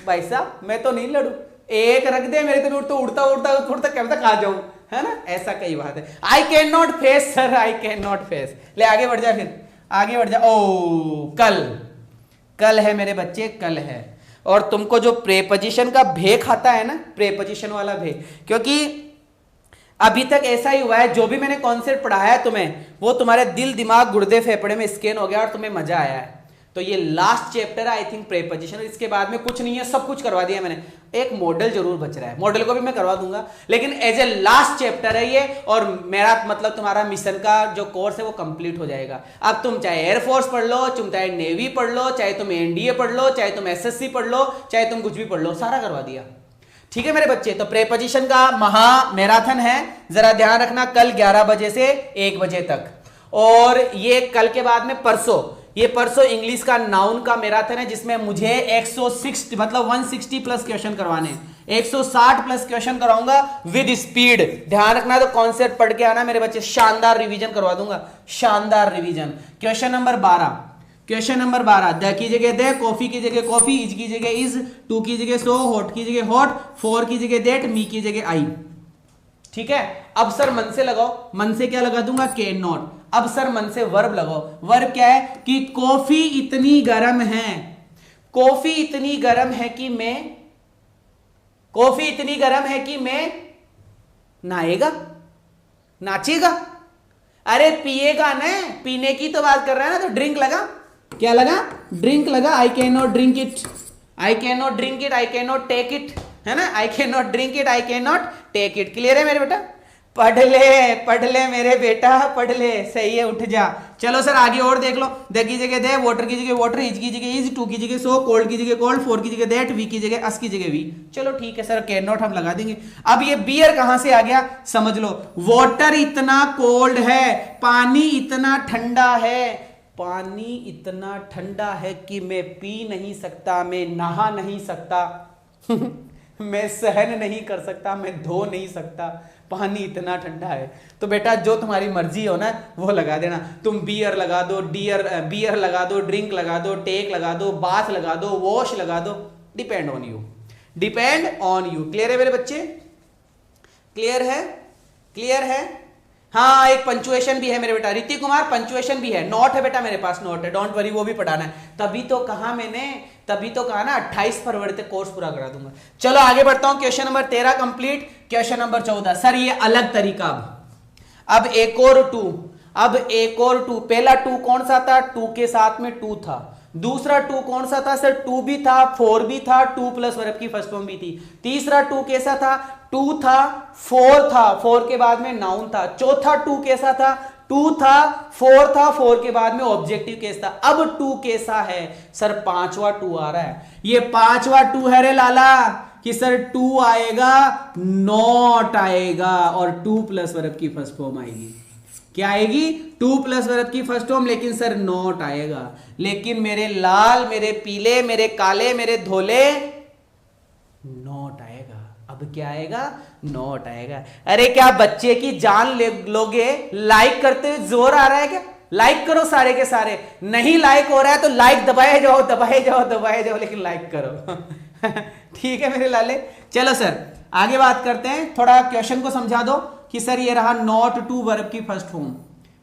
S1: भाई साहब मैं तो नहीं लड़ू, एक रख दे मेरे तो उड़ता उड़ता उड़ता कब तक आ जाऊं, है ना? ऐसा कई बात है। आई can not face sir, I can not face. ले आगे बढ़ जा, फिर आगे बढ़ जा। ओ कल, कल है मेरे बच्चे, कल है। और तुमको जो प्रेपोजिशन का भे खाता है ना, प्रेपोजिशन वाला भे, क्योंकि अभी तक ऐसा ही हुआ है, जो भी मैंने कॉन्सेप्ट पढ़ाया है तुम्हें, वो तुम्हारे दिल दिमाग गुर्दे फेफड़े में स्कैन हो गया और तुम्हें मजा आया है। तो ये लास्ट चैप्टर है आई थिंक प्रेपोजिशन, इसके बाद में कुछ नहीं है, सब कुछ करवा दिया मैंने। एक मॉडल जरूर बच रहा है, मॉडल को भी मैं करवा दूंगा, लेकिन एज ए लास्ट चैप्टर है ये, और मेरा मतलब तुम्हारा मिशन का जो कोर्स है वो कंप्लीट हो जाएगा। अब तुम चाहे एयरफोर्स पढ़ लो, तुम चाहे नेवी पढ़ लो, चाहे तुम एनडीए पढ़ लो, चाहे तुम एसएससी पढ़ लो, चाहे तुम कुछ भी पढ़ लो, सारा करवा दिया। ठीक है मेरे बच्चे? तो प्रेपोजिशन का महा मैराथन है, जरा ध्यान रखना, कल 11 बजे से 1 बजे तक। और ये कल के बाद में परसों, ये परसों इंग्लिश का नाउन का मैराथन है, जिसमें मुझे 160 मतलब 160 प्लस क्वेश्चन करवाने, 160 प्लस क्वेश्चन कराऊंगा विद स्पीड। ध्यान रखना, तो कॉन्सेप्ट पढ़ के आना मेरे बच्चे, शानदार रिवीजन करवा दूंगा, शानदार revision. Question number 12, question number 12, the key जगह दे, कॉफी की जगह कॉफी, इज की जगह इज, टू की जगह सो, हॉट की जगह हॉट, फोर की जगह देट, मी की जगह आई। ठीक है, अब सर मन से लगाओ, मन से क्या लगा दूंगा, कैन नॉट। अब सर मन से वर्ब लगाओ, वर्ब क्या है कि कॉफी इतनी गर्म है, कॉफी इतनी गर्म है कि मैं, कॉफी इतनी गर्म है कि मैं नहाएगा, नाचेगा। अरे पिएगा ना, पीने की तो बात कर रहा है ना, तो ड्रिंक लगा, क्या लगा, ड्रिंक लगा। I can not drink it, I can not drink it, I can not take it, है ना, I can not drink it, I can not take it. Clear है मेरे बेटा? पढ़ ले मेरे बेटा, पढ़ ले, सही है, उठ जा। चलो सर आगे और देख लो, द की जगह दे, वाटर की जगह वाटर, इज की जगह इज, टू की जगह सो, कोल्ड की जगह कोल्ड, फोर की जगह दैट, वी की जगह अस की जगह वी। चलो ठीक है सर, कैन नॉट हम लगा देंगे। अब ये बियर कहां से आ गया समझ लो, वाटर इतना कोल्ड है, पानी इतना ठंडा है, पानी इतना ठंडा है कि मैं पी नहीं सकता, मैं नहा नहीं सकता मैं सहन नहीं कर सकता, मैं धो नहीं सकता, पानी इतना ठंडा है। तो बेटा जो तुम्हारी मर्जी हो ना वो लगा देना, तुम बियर लगा दो, बियर लगा दो, ड्रिंक लगा दो, टेक लगा दो, बाथ लगा दो, वॉश लगा दो, depend on you, depend on you. Clear है मेरे बच्चे? क्लियर है? क्लियर है? हाँ, एक पंचुएशन भी है मेरे बेटा, ऋतिक कुमार पंचुएशन भी है, नोट है बेटा मेरे पास, नोट है, डोंट वरी, वो भी पढ़ाना है। तभी तो कहा मैंने, तभी तो कहा ना 28 फरवरी तक कोर्स पूरा करा दूंगा। चलो आगे बढ़ता हूं, question number 13 complete. Question number 14, sir ये अलग तरीका, अब एक और टू, अब एक और टू। पहला टू कौन सा था, टू के साथ में टू था। दूसरा टू कौन सा था सर, टू भी था, फोर भी था, टू प्लस वर्ब की फर्स्ट फॉर्म भी थी। तीसरा टू कैसा था, टू था, फोर था, फोर के बाद में नाउन था। चौथा टू कैसा था, टू था, फोर था, फोर के बाद में ऑब्जेक्टिव केस था। अब टू कैसा है सर, पांचवा टू आ रहा है। ये पांचवा टू है रे लाला, कि सर टू आएगा, नॉट आएगा, और टू प्लस वर्ब की फर्स्ट फॉर्म आएगी। क्या आएगी, टू प्लस वर्ब की फर्स्ट फॉर्म, लेकिन सर नॉट आएगा। लेकिन मेरे लाल, मेरे पीले, मेरे काले, मेरे धोले, नॉट आएगा। अब क्या आएगा, नॉट आएगा। अरे क्या बच्चे की जान लोगे? लाइक करते हुए जोर आ रहा है क्या? लाइक करो सारे के सारे। नहीं लाइक हो रहा है तो लाइक दबाए जाओ, दबाए जाओ, दबाए जाओ, लेकिन लाइक करो ठीक है मेरे लाले। चलो सर आगे बात करते हैं, थोड़ा क्वेश्चन को समझा दो कि सर ये रहा नॉट टू वर्ब की फर्स्ट फॉर्म,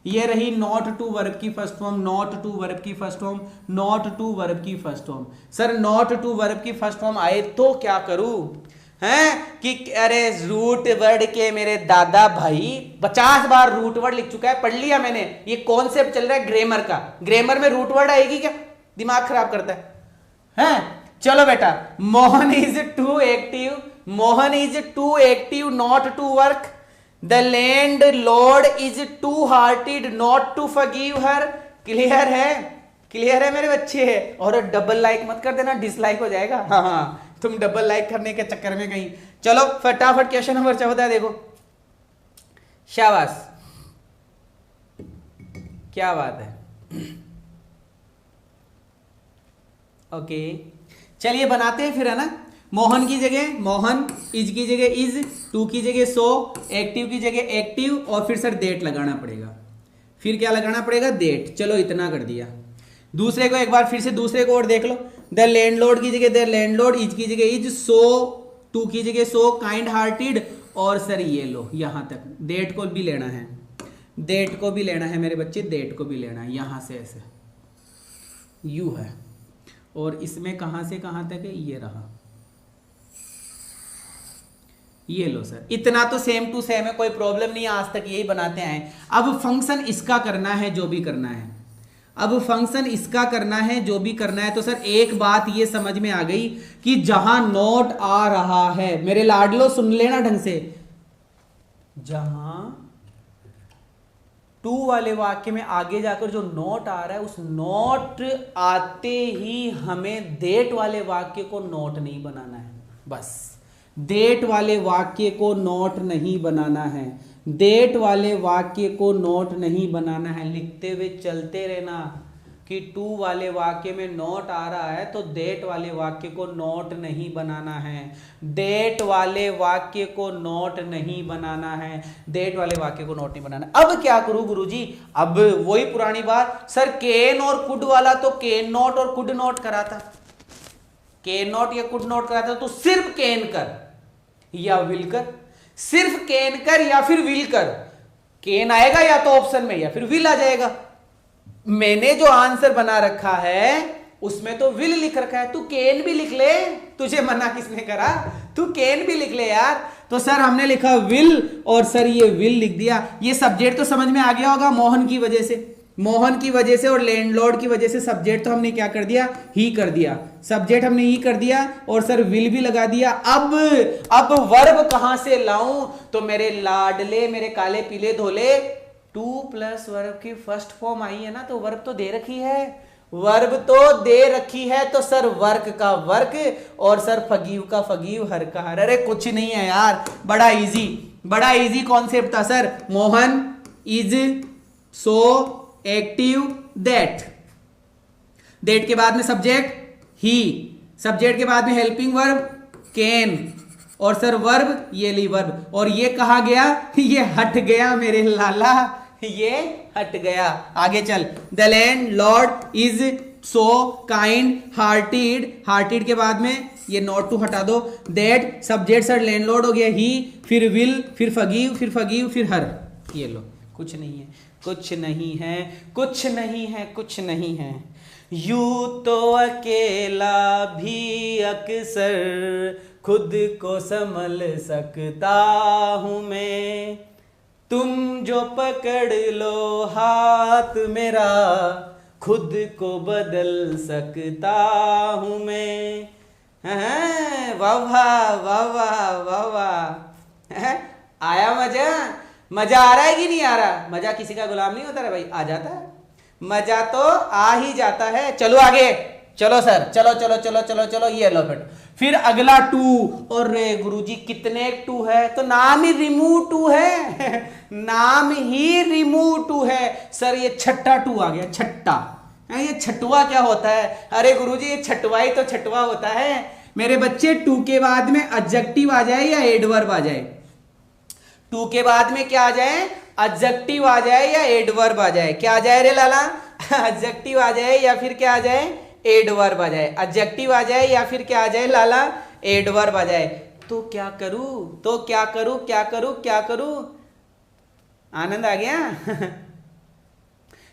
S1: ये रही नॉट टू वर्ब की first form, not to verb की first form, not to verb की first form. Sir not to verb की फर्स्ट फॉर्म आए तो क्या करूं, हैं कि अरे रूट वर्ड के मेरे दादा भाई 50 बार रूट वर्ड लिख चुका है, पढ़ लिया मैंने। ये कॉन्सेप्ट चल रहा है ग्रामर का, ग्रामर में रूट वर्ड आएगी क्या? दिमाग खराब करता है, हैं? चलो बेटा, Mohan is too active, Mohan is too active not to work, the landlord is too hearted not to forgive her. Clear है? क्लियर है मेरे बच्चे? और डबल लाइक मत कर देना, डिसलाइक हो जाएगा। हाँ, तुम डबल लाइक करने के चक्कर में कहीं। चलो फटाफट क्वेश्चन नंबर 14 देखो। शाबाश, क्या बात है। ओके चलिए बनाते हैं फिर, है ना। मोहन की जगह मोहन, इज की जगह इज, टू की जगह सो, एक्टिव की जगह एक्टिव, और फिर सर डेट लगाना पड़ेगा। फिर क्या लगाना पड़ेगा, डेट। चलो इतना कर दिया। दूसरे को एक बार फिर से दूसरे को और देख लो। द लैंडलॉर्ड की जगह द लैंडलॉर्ड, इज की जगह इज, सो, टू की जगह सो, काइंड हार्टेड, और सर ये लो यहां तक डेट को भी लेना है, डेट को भी लेना है मेरे बच्चे, डेट को भी लेना है। यहां से ऐसे यू है, और इसमें कहां से कहां तक है, ये रहा, ये लो सर। इतना तो सेम टू सेम है, कोई प्रॉब्लम नहीं है, आज तक यही बनाते आए। अब फंक्शन इसका करना है, जो भी करना है, अब फंक्शन इसका करना है, जो भी करना है। तो सर एक बात ये समझ में आ गई कि जहां नोट आ रहा है, मेरे लाडलो सुन लेना ढंग से, जहां टू वाले वाक्य में आगे जाकर जो नोट आ रहा है, उस नोट आते ही हमें डेट वाले वाक्य को नोट नहीं बनाना है। बस डेट वाले वाक्य को नोट नहीं बनाना है, डेट वाले वाक्य को नोट नहीं बनाना है। लिखते हुए चलते रहना, कि टू वाले वाक्य में नॉट आ रहा है तो डेट वाले वाक्य को नॉट नहीं बनाना है, डेट वाले वाक्य को नॉट नहीं बनाना है, डेट वाले वाक्य को नॉट नहीं बनाना। अब क्या करूं गुरुजी? अब वही पुरानी बात, सर कैन और कुड वाला तो कैन नॉट और कुड नॉट करा था, कैन नॉट या कुड नॉट करा था, तो सिर्फ कैन कर या विल कर, सिर्फ कैन कर या फिर विल कर, कैन आएगा या तो ऑप्शन में या फिर विल आ जाएगा। मैंने जो आंसर बना रखा है उसमें तो विल लिख रखा है, तू कैन भी लिख ले, तुझे मना किसने करा? तू कैन भी लिख ले यार। तो सर हमने लिखा विल और सर ये विल लिख दिया। ये सब्जेक्ट तो समझ में आ गया होगा, मोहन की वजह से, मोहन की वजह से और लैंडलॉर्ड की वजह से सब्जेक्ट तो हमने क्या कर दिया? ही कर दिया, सब्जेक्ट हमने ही कर दिया और सर विल भी लगा दिया। अब वर्ब कहां से लाऊं? तो मेरे लाडले, मेरे काले पीले धोले, टू प्लस वर्ब की फर्स्ट फॉर्म आई है ना, तो वर्ब तो दे रखी है, वर्ब तो दे रखी है, तो सर वर्क का वर्क और सर फगीव का फगीव, हर का हर। अरे कुछ नहीं है यार, बड़ा इजी कॉन्सेप्ट था sir. Mohan is so active that, that के बाद में सब्जेक्ट ही, सब्जेक्ट के बाद में हेल्पिंग वर्ब कैन और सर वर्ब ये ली वर्ब। और ये कहा गया? ये हट गया मेरे लाला, ये हट गया। आगे चल, the landlord is so kind hearted, hearted के बाद में ये नॉट टू हटा दो, दैट सब्जेक्ट सर लैंडलॉर्ड हो गया ही, फिर विल, फिर फगीव, फिर फगीव, फिर हर। ये लो, कुछ नहीं है, कुछ नहीं है, कुछ नहीं है, कुछ नहीं है। यू तो अकेला भी अक्सर खुद को संभल सकता हूं मैं, तुम जो पकड़ लो हाथ मेरा खुद को बदल सकता हूं मैं। वाह वाह वाह वाह वाह वाह, आया मजा? मजा आ रहा है कि नहीं आ रहा? मजा किसी का गुलाम नहीं होता रे भाई, आ जाता है मजा, तो आ ही जाता है। चलो आगे, चलो सर, चलो चलो चलो चलो चलो, ये लो फिर अगला टू। और रे गुरुजी कितने टू है? तो नाम ही रिमूव टू है नाम ही रिमूव टू है सर। ये छठा टू आ गया, छठा। ये छठवा क्या होता है? अरे गुरुजी ये छठवा ही तो छठवा होता है मेरे बच्चे। टू के बाद में एडजेक्टिव आ जाए या एडवर्ब आ जाए? टू के बाद में क्या आ जाए? एडजेक्टिव आ जाए या एडवर्ब आ जाए? क्या आ जाए रे लाला? एडजेक्टिव आ जाए या फिर क्या आ जाए? एडवर्ब आ जाए। एडजेक्टिव आ जाए या फिर क्या आ जाए लाला? एडवर्ब आ जाए। तो क्या करूं? तो क्या करूं? क्या करूं? क्या करूं? आनंद आ गया?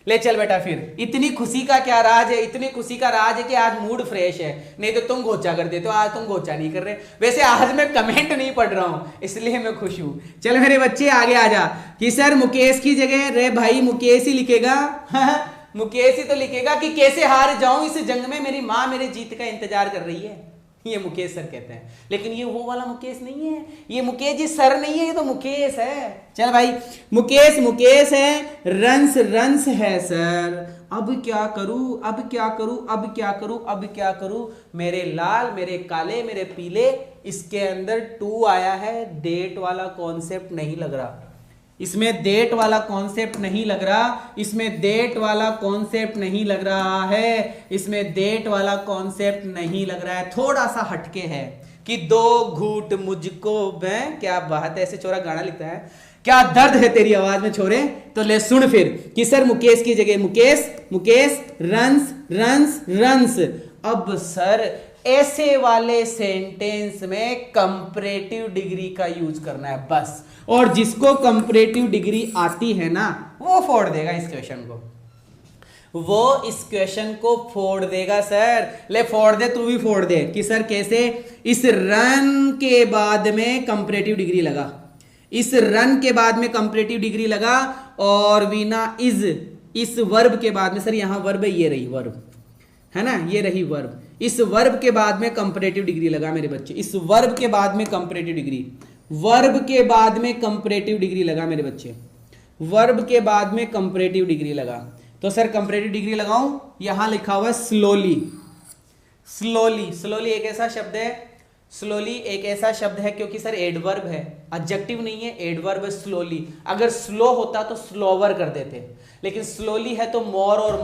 S1: ले चल बेटा फिर। इतनी खुशी का क्या राज है? इतनी खुशी का राज है कि आज मूड फ्रेश है, नहीं तो तुम घोचा कर देते हो। आज तुम घोचा नहीं कर रहे। वैसे आज मैं कमेंट नहीं पढ़ रहा हूं, इसलिए मैं खुश हूं। चल मेरे बच्चे आगे आ जा कि सर मुकेश की जगह रे भाई मुकेश ही लिखेगा। मुकेश ही तो लिखेगा कि कैसे हार जाऊं इस जंग में, मेरी माँ मेरे जीत का इंतजार कर रही है। ये मुकेश सर कहते हैं, लेकिन ये वो वाला मुकेश नहीं है। ये मुकेश जी सर नहीं है, ये तो मुकेश है। चल भाई, मुकेश मुकेश है, रंस रंस है सर। अब क्या करूं? अब क्या करूं? अब क्या करूं? अब क्या करूं? मेरे लाल, मेरे काले, मेरे पीले, इसके अंदर टू आया है। डेट वाला कॉन्सेप्ट नहीं लग रहा इसमें, डेट वाला कॉन्सेप्ट नहीं लग रहा इसमें, डेट वाला कॉन्सेप्ट नहीं लग रहा है इसमें, डेट वाला कॉन्सेप्ट नहीं लग रहा है। थोड़ा सा हटके है कि दो घूट मुझको मैं, क्या बात है, ऐसे छोरा गाना लिखता है। क्या दर्द है तेरी आवाज में छोरे। तो ले सुन फिर कि सर मुकेश की जगह Mukesh, Mukesh runs runs runs. अब सर ऐसे वाले सेंटेंस में कंपैरेटिव डिग्री का यूज करना है बस। और जिसको कंपैरेटिव डिग्री आती है ना, वो फोड़ देगा इस क्वेश्चन को, वो इस क्वेश्चन को फोड़ देगा सर। ले फोड़ दे, तू भी फोड़ दे कि सर कैसे। इस रन के बाद में कंपैरेटिव डिग्री लगा, इस रन के बाद में कंपैरेटिव डिग्री लगा, और वीना इज इस वर्ब के बाद में, सर यहां वर्ब है, ये रही वर्ब है ना, ये रही वर्ब। इस वर्ब के बाद में कंपैरेटिव डिग्री लगा मेरे बच्चे। इस वर्ब के बाद में कंपैरेटिव डिग्री, वर्ब के बाद में कंपैरेटिव डिग्री लगा मेरे बच्चे। वर्ब के बाद में कंपैरेटिव डिग्री लगा। तो सर कंपैरेटिव डिग्री लगाऊं, यहां लिखा हुआ है स्लोली। स्लोली, स्लोली एक ऐसा शब्द है, स्लोली एक ऐसा शब्द है क्योंकि सर एडवर्ब है, एडजेक्टिव नहीं है, एडवर्ब है स्लोली। अगर स्लो होता तो स्लोवर कर देते, लेकिन स्लोली है तो मोर और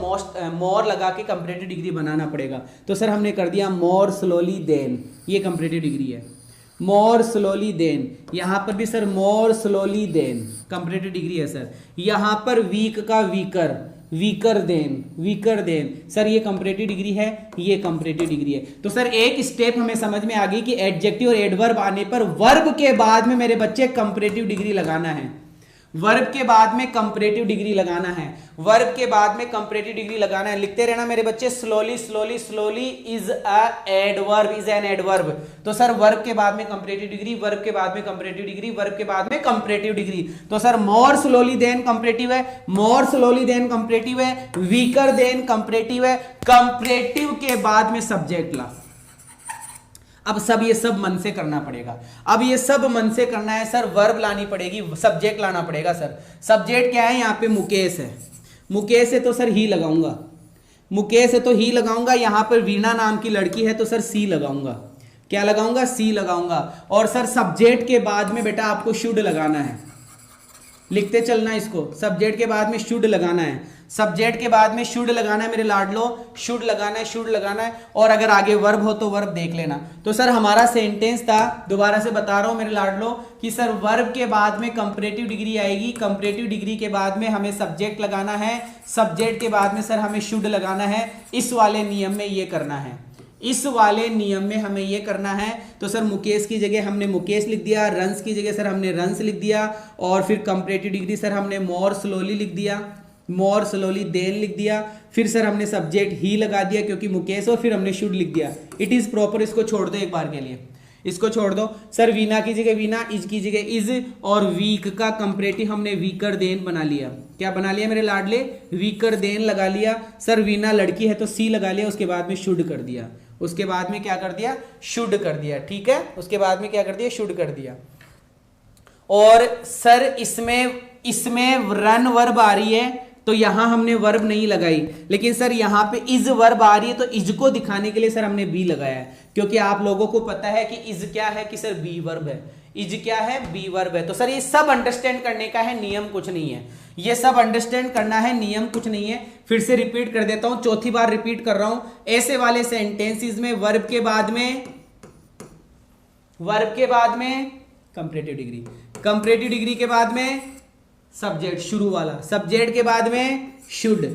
S1: मोर लगा के कंपैरेटिव डिग्री बनाना पड़ेगा। तो सर हमने कर दिया मोर स्लोली देन, ये कंपैरेटिव डिग्री है। मोर स्लोली देन, यहां पर भी sir more slowly than comparative degree है सर। यहां पर वीक का वीकर, वीकर देन सर ये कंपैरेटिव डिग्री है, ये कंपैरेटिव डिग्री है। तो सर एक स्टेप हमें समझ में आ गई कि एडजेक्टिव और एडवर्ब आने पर वर्ब के बाद में मेरे बच्चे कंपैरेटिव डिग्री लगाना है, वर्ब के बाद में कंपैरेटिव डिग्री लगाना है, वर्ब के बाद में कंपैरेटिव डिग्री लगाना है। लिखते रहना मेरे बच्चे, slowly slowly slowly is a adverb, is an adverb. तो सर वर्ब के बाद में कंपैरेटिव डिग्री, वर्ब के बाद में कंपैरेटिव डिग्री, वर्ब के बाद में कंपैरेटिव डिग्री। तो sir more slowly than comparative है, मोर स्लोली देन कंपैरेटिव है, वीकर देन कंपैरेटिव है, कंपैरेटिव के बाद में सब्जेक्ट ला। अब सब ये सब मन से करना पड़ेगा, अब ये सब मन से करना है सर। वर्ब लानी पड़ेगी, सब्जेक्ट लाना पड़ेगा सर। सब्जेक्ट क्या है, यहाँ पे मुकेश है, मुकेश है तो सर ही लगाऊंगा, मुकेश है तो ही लगाऊंगा। यहाँ पर वीणा नाम की लड़की है तो सर सी लगाऊंगा, क्या लगाऊंगा, सी लगाऊंगा। और सर सब्जेक्ट के बाद में बेटा आपको शुड लगाना है, लिखते चलना इसको, सब्जेक्ट के बाद में शुड लगाना है, सब्जेक्ट के बाद में शुड लगाना है मेरे लाडलो, शुड लगाना है, शुड लगाना है। और अगर आगे वर्ब हो तो वर्ब देख लेना। तो सर हमारा सेंटेंस था, दोबारा से बता रहा हूं मेरे लाडलो, कि सर वर्ब के बाद में कंपैरेटिव डिग्री आएगी, कंपैरेटिव डिग्री के बाद में हमें सब्जेक्ट लगाना है, सब्जेक्ट के बाद में सर हमें शुड लगाना है। इस वाले नियम में ये करना है, इस वाले नियम में हमें ये करना है। तो सर मुकेश की जगह हमने मुकेश लिख दिया, रंस की जगह सर हमने रंस लिख दिया, और फिर कंपैरेटिव डिग्री सर हमने मोर स्लोली लिख दिया, मोर स्लोली देन लिख दिया। फिर सर हमने सब्जेक्ट ही लगा दिया क्योंकि मुकेश, और फिर हमने शुड लिख दिया। इट इज प्रॉपर, इसको छोड़ दो एक बार के लिए, इसको छोड़ दो सर। वीना की जगह वीना, इज की जगह इज, और वीक का कंपैरेटिव हमने वीकर देन बना लिया। क्या बना लिया मेरे लाडले, वीकर देन लगा लिया सर। वीना लड़की है तो सी लगा लिया, उसके बाद में शुड कर दिया, उसके बाद में क्या कर दिया, शुड कर दिया, ठीक है। उसके बाद में क्या कर दिया, शुड कर दिया। और सर इसमें रन वर्ब आ रही है तो यहां हमने वर्ब नहीं लगाई, लेकिन सर यहां पे इज वर्ब आ रही है तो इज को दिखाने के लिए सर हमने बी लगाया है, क्योंकि आप लोगों को पता है कि इज क्या है, कि सर बी वर्ब है, इज क्या है, बी वर्ब है। तो सर ये सब अंडरस्टैंड करने का है, नियम कुछ नहीं है, ये सब अंडरस्टैंड करना है, नियम कुछ नहीं है। फिर से रिपीट कर देता हूं, चौथी बार रिपीट कर रहा हूं। ऐसे वाले सेंटेंसेस में वर्ब के बाद में कंपैरेटिव डिग्री, कंपैरेटिव डिग्री के बाद में सब्जेक्ट, शुरू वाला, सब्जेक्ट के बाद में शुड,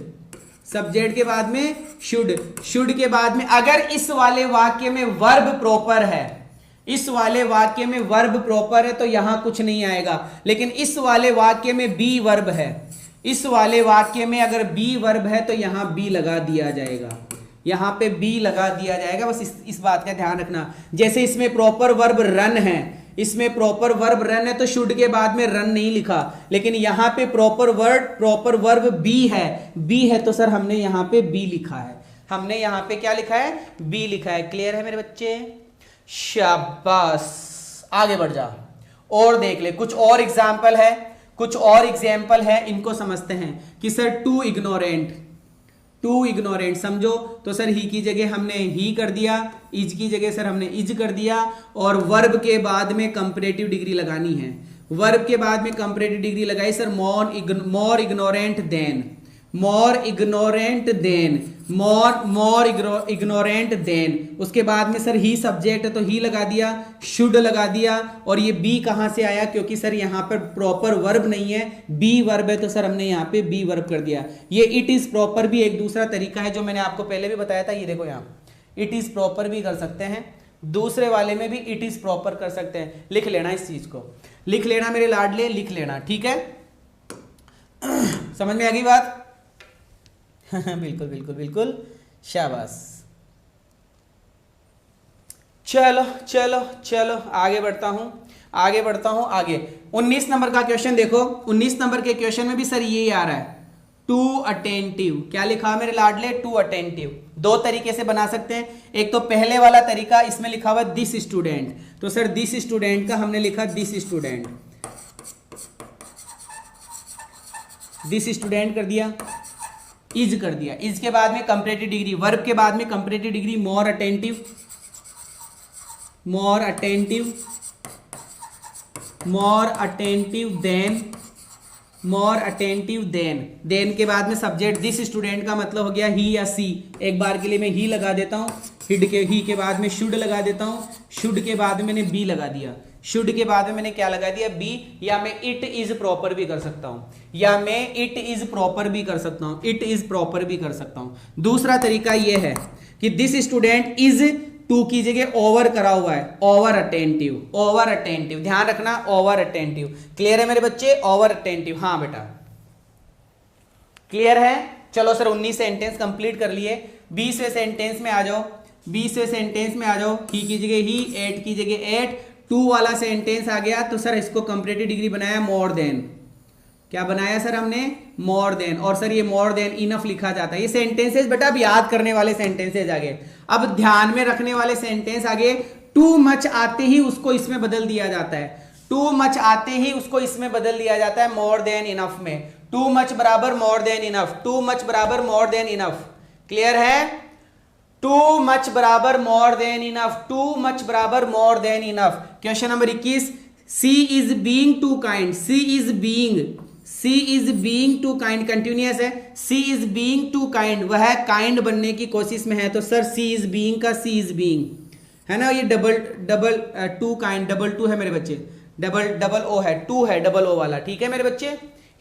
S1: सब्जेक्ट के बाद में शुड, शुड के बाद में अगर इस वाले वाक्य में वर्ब प्रॉपर है, इस वाले वाक्य में वर्ब प्रॉपर है तो यहां कुछ नहीं आएगा। लेकिन इस वाले वाक्य में बी वर्ब है, इस वाले वाक्य में अगर बी वर्ब है तो यहां बी लगा दिया जाएगा, यहां पे बी लगा दिया जाएगा। बस इस बात का ध्यान रखना। जैसे इसमें प्रॉपर वर्ब रन है, इसमें प्रॉपर वर्ब रन है तो शुड के बाद में रन नहीं लिखा, लेकिन यहां पे प्रॉपर वर्ब बी है, बी है तो सर हमने यहां पे बी लिखा है, हमने यहां पे क्या लिखा है, बी लिखा है। क्लियर है मेरे बच्चे, शाबाश, आगे बढ़ जा और देख ले। कुछ और एग्जाम्पल है, कुछ और एग्जाम्पल है, इनको समझते हैं। कि sir too ignorant, too ignorant समझो तो सर ही की जगह हमने ही कर दिया, इज की जगह सर हमने इज कर दिया, और वर्ब के बाद में कंपैरेटिव डिग्री लगानी है। वर्ब के बाद में कंपैरेटिव डिग्री लगाई सर, मोर इग्नोरेंट देन, मोर इग्नोरेंट देन, मोर इग्नोरेंट देन। उसके बाद में सर ही सब्जेक्ट है तो ही लगा दिया, शुड लगा दिया। और ये बी कहां से आया, क्योंकि सर यहां पर प्रॉपर वर्ब नहीं है, बी वर्ब है तो सर हमने यहां पे बी वर्ब कर दिया। ये इट इज प्रॉपर भी एक दूसरा तरीका है जो मैंने आपको पहले भी बताया था। ये देखो यहां इट इज प्रॉपर भी कर सकते हैं, दूसरे वाले में भी इट इज प्रॉपर कर सकते हैं। लिख लेना, इस चीज को लिख लेना मेरे लाडले, लिख लेना, ठीक है। समझ में आ गई बात? बिल्कुल बिल्कुल बिल्कुल, शाबाश। चलो चलो चलो आगे बढ़ता हूं, आगे बढ़ता हूं आगे। 19 नंबर का क्वेश्चन देखो, 19 नंबर के क्वेश्चन में भी सर ये आ रहा है, टू अटेंटिव। क्या लिखा है मेरे लाडले, टू अटेंटिव। दो तरीके से बना सकते हैं। एक तो पहले वाला तरीका, इसमें लिखा हुआ दिस स्टूडेंट, तो सर दिस स्टूडेंट का हमने लिखा दिस स्टूडेंट, दिस स्टूडेंट कर दिया, इज कर दिया। इज के बाद में कंपैरेटिव डिग्री, वर्ब के बाद में कंपैरेटिव डिग्री मोर अटेंटिव, more attentive देन के बाद में सब्जेक्ट दिस स्टूडेंट का मतलब हो गया ही या सी। एक बार के लिए मैं ही लगा देता हूँ, ही के बाद में शुड लगा देता हूँ, शुड के बाद में मैंने बी लगा दिया, शुड के बाद में मैंने क्या लगा दिया बी, या मैं इट इज प्रॉपर भी कर सकता हूँ, या मैं इट इज प्रॉपर भी कर सकता हूँ, इट इज प्रॉपर भी कर सकता हूँ। दूसरा तरीका ये है कि दिस स्टूडेंट इज टू की जगह ओवर करा हुआ है, ओवर अटेंटिव, ध्यान रखना ओवर अटेंटिव। क्लियर है मेरे बच्चे? ओवर अटेंटिव, हाँ बेटा क्लियर है। चलो सर 19 सेंटेंस कंप्लीट कर लिए, 20वें सेंटेंस में आ जाओ, 20वें सेंटेंस में आ जाओ। ही की जगह ही, एट की जगह एट, टू वाला सेंटेंस आ गया तो सर इसको कंपैरेटिव डिग्री बनाया मोर देन। क्या बनाया सर हमने? More than. और सर ये मोर देन इनफ लिखा जाता है। ये सेंटेंसेस बेटा अब याद करने वाले सेंटेंसेस आगे, अब ध्यान में रखने वाले सेंटेंस आगे। टू मच आते ही उसको इसमें बदल दिया जाता है, टू मच आते ही उसको इसमें बदल दिया जाता है मोर देन इनफ में। टू मच बराबर more than enough, too much बराबर मोर देन इनफ। क्लियर है? टू मच बराबर more than enough, too much बराबर more than enough. Question number 21, she is being too kind, she is being too kind continuous है, she is being too kind, वह kind बनने की कोशिश में है, तो सर सी इज बीइंग का सी इज बीइंग है ना। ये double two kind, double two है मेरे बच्चे, डबल ओ है, टू है डबल ओ वाला, ठीक है मेरे बच्चे।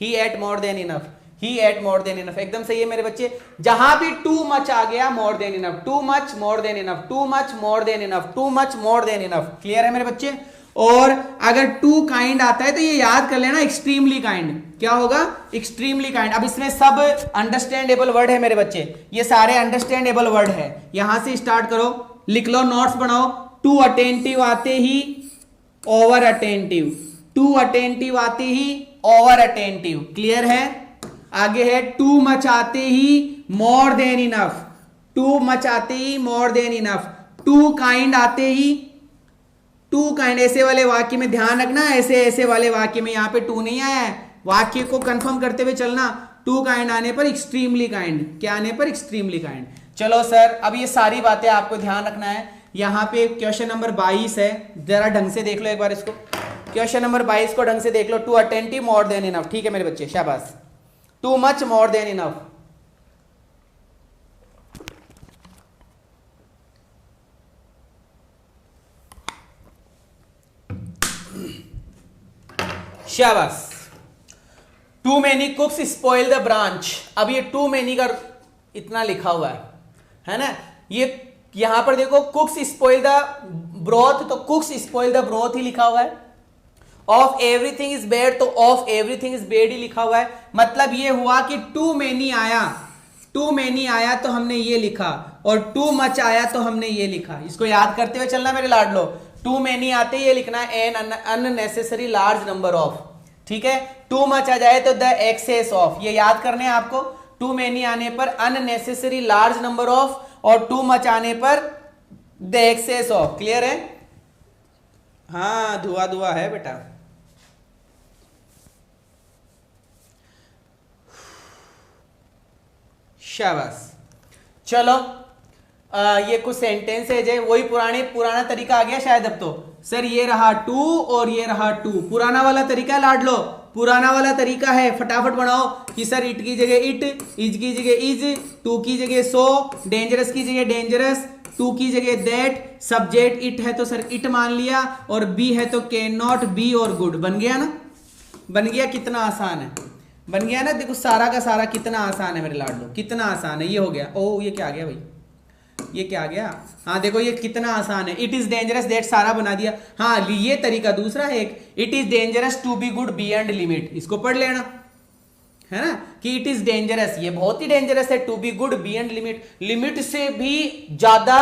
S1: ही एट मोर देन इनफ, ही एट मोर देन इनफ, एकदम सही है मेरे बच्चे। जहां भी टू मच आ गया मोर than enough, too much more than enough, too much more than enough, too much more than enough. Clear है मेरे बच्चे? और अगर टू काइंड आता है तो ये याद कर लेना एक्सट्रीमली काइंड। क्या होगा? Extremely kind. अब इसमें सब अंडरस्टैंडेबल वर्ड है मेरे बच्चे, ये सारे अंडरस्टैंडेबल वर्ड है। यहां से स्टार्ट करो, लिख लो, नोट्स बनाओ। टू अटेंटिव आते ही ओवर अटेंटिव, टू अटेंटिव आते ही ओवर अटेंटिव। क्लियर है? आगे है टू मच आते ही more than enough, too much आते ही more than enough, too kind आते ही, टू काइंड ऐसे वाले वाक्य में ध्यान रखना, ऐसे वाले वाक्य में यहां पे टू नहीं आया है, वाक्य को कंफर्म करते हुए चलना। टू काइंड आने पर एक्सट्रीमली काइंड, क्या आने पर? Extremely kind. चलो सर अब ये सारी बातें आपको ध्यान रखना है। यहां पे क्वेश्चन नंबर 22 है, जरा ढंग से देख लो एक बार इसको। क्वेश्चन नंबर 22 को ढंग से देख लो। Too attentive more than enough, ठीक है मेरे बच्चे, शाबाश। Too much more than enough, शाबाश। Too many cooks spoil the branch. अब ये टू मेनी का इतना लिखा हुआ है ना, ये यहां पर देखो कुक्स स्पॉइल द ब्रोथ, तो कुक्स स्पॉइल द ब्रोथ ही लिखा हुआ है। ऑफ एवरीथिंग इज बैड, तो ऑफ एवरीथिंग इज बैड ही लिखा हुआ है। मतलब ये हुआ कि टू मेनी आया, टू मेनी आया तो हमने ये लिखा, और टू मच आया तो हमने ये लिखा। इसको याद करते हुए चलना मेरे लाडलो। टू मेनी आते ये लिखना है N unnecessary large number of, ठीक है। टू मच आ जाए तो द एक्सेस ऑफ, ये याद करने हैं आपको। टू मेनी आने पर अननेसेसरी लार्ज नंबर ऑफ, और टू मच आने पर द एक्सेस ऑफ। क्लियर है? हाँ धुआ धुआ है बेटा। शाबाश। चलो ये कुछ सेंटेंस है जो वही पुराना तरीका आ गया शायद अब तो। सर ये रहा टू और ये रहा टू, पुराना वाला तरीका लाड लो, पुराना वाला तरीका है। फटाफट बनाओ कि सर इट की जगह इट, इज की जगह इज, टू की जगह सो, डेंजरस की जगह डेंजरस, टू की जगह दैट, सब्जेक्ट इट है तो सर इट मान लिया, और बी है तो कैन नॉट, बी और गुड। बन गया ना? बन गया? कितना आसान है, बन गया ना? देखो सारा का सारा कितना आसान है मेरे लाडलो, कितना आसान है। ये हो गया। ओ ये क्या आ गया भाई, ये क्या आ गया? हाँ देखो ये कितना आसान है। इट इज डेंजरस दैट सारा बना दिया। हाँ ये तरीका दूसरा है एक, it is dangerous to be good beyond limit, इसको पढ़ लेना है ना, कि इट इज डेंजरस, ये बहुत ही डेंजरस है, to be good beyond limit, limit से भी ज्यादा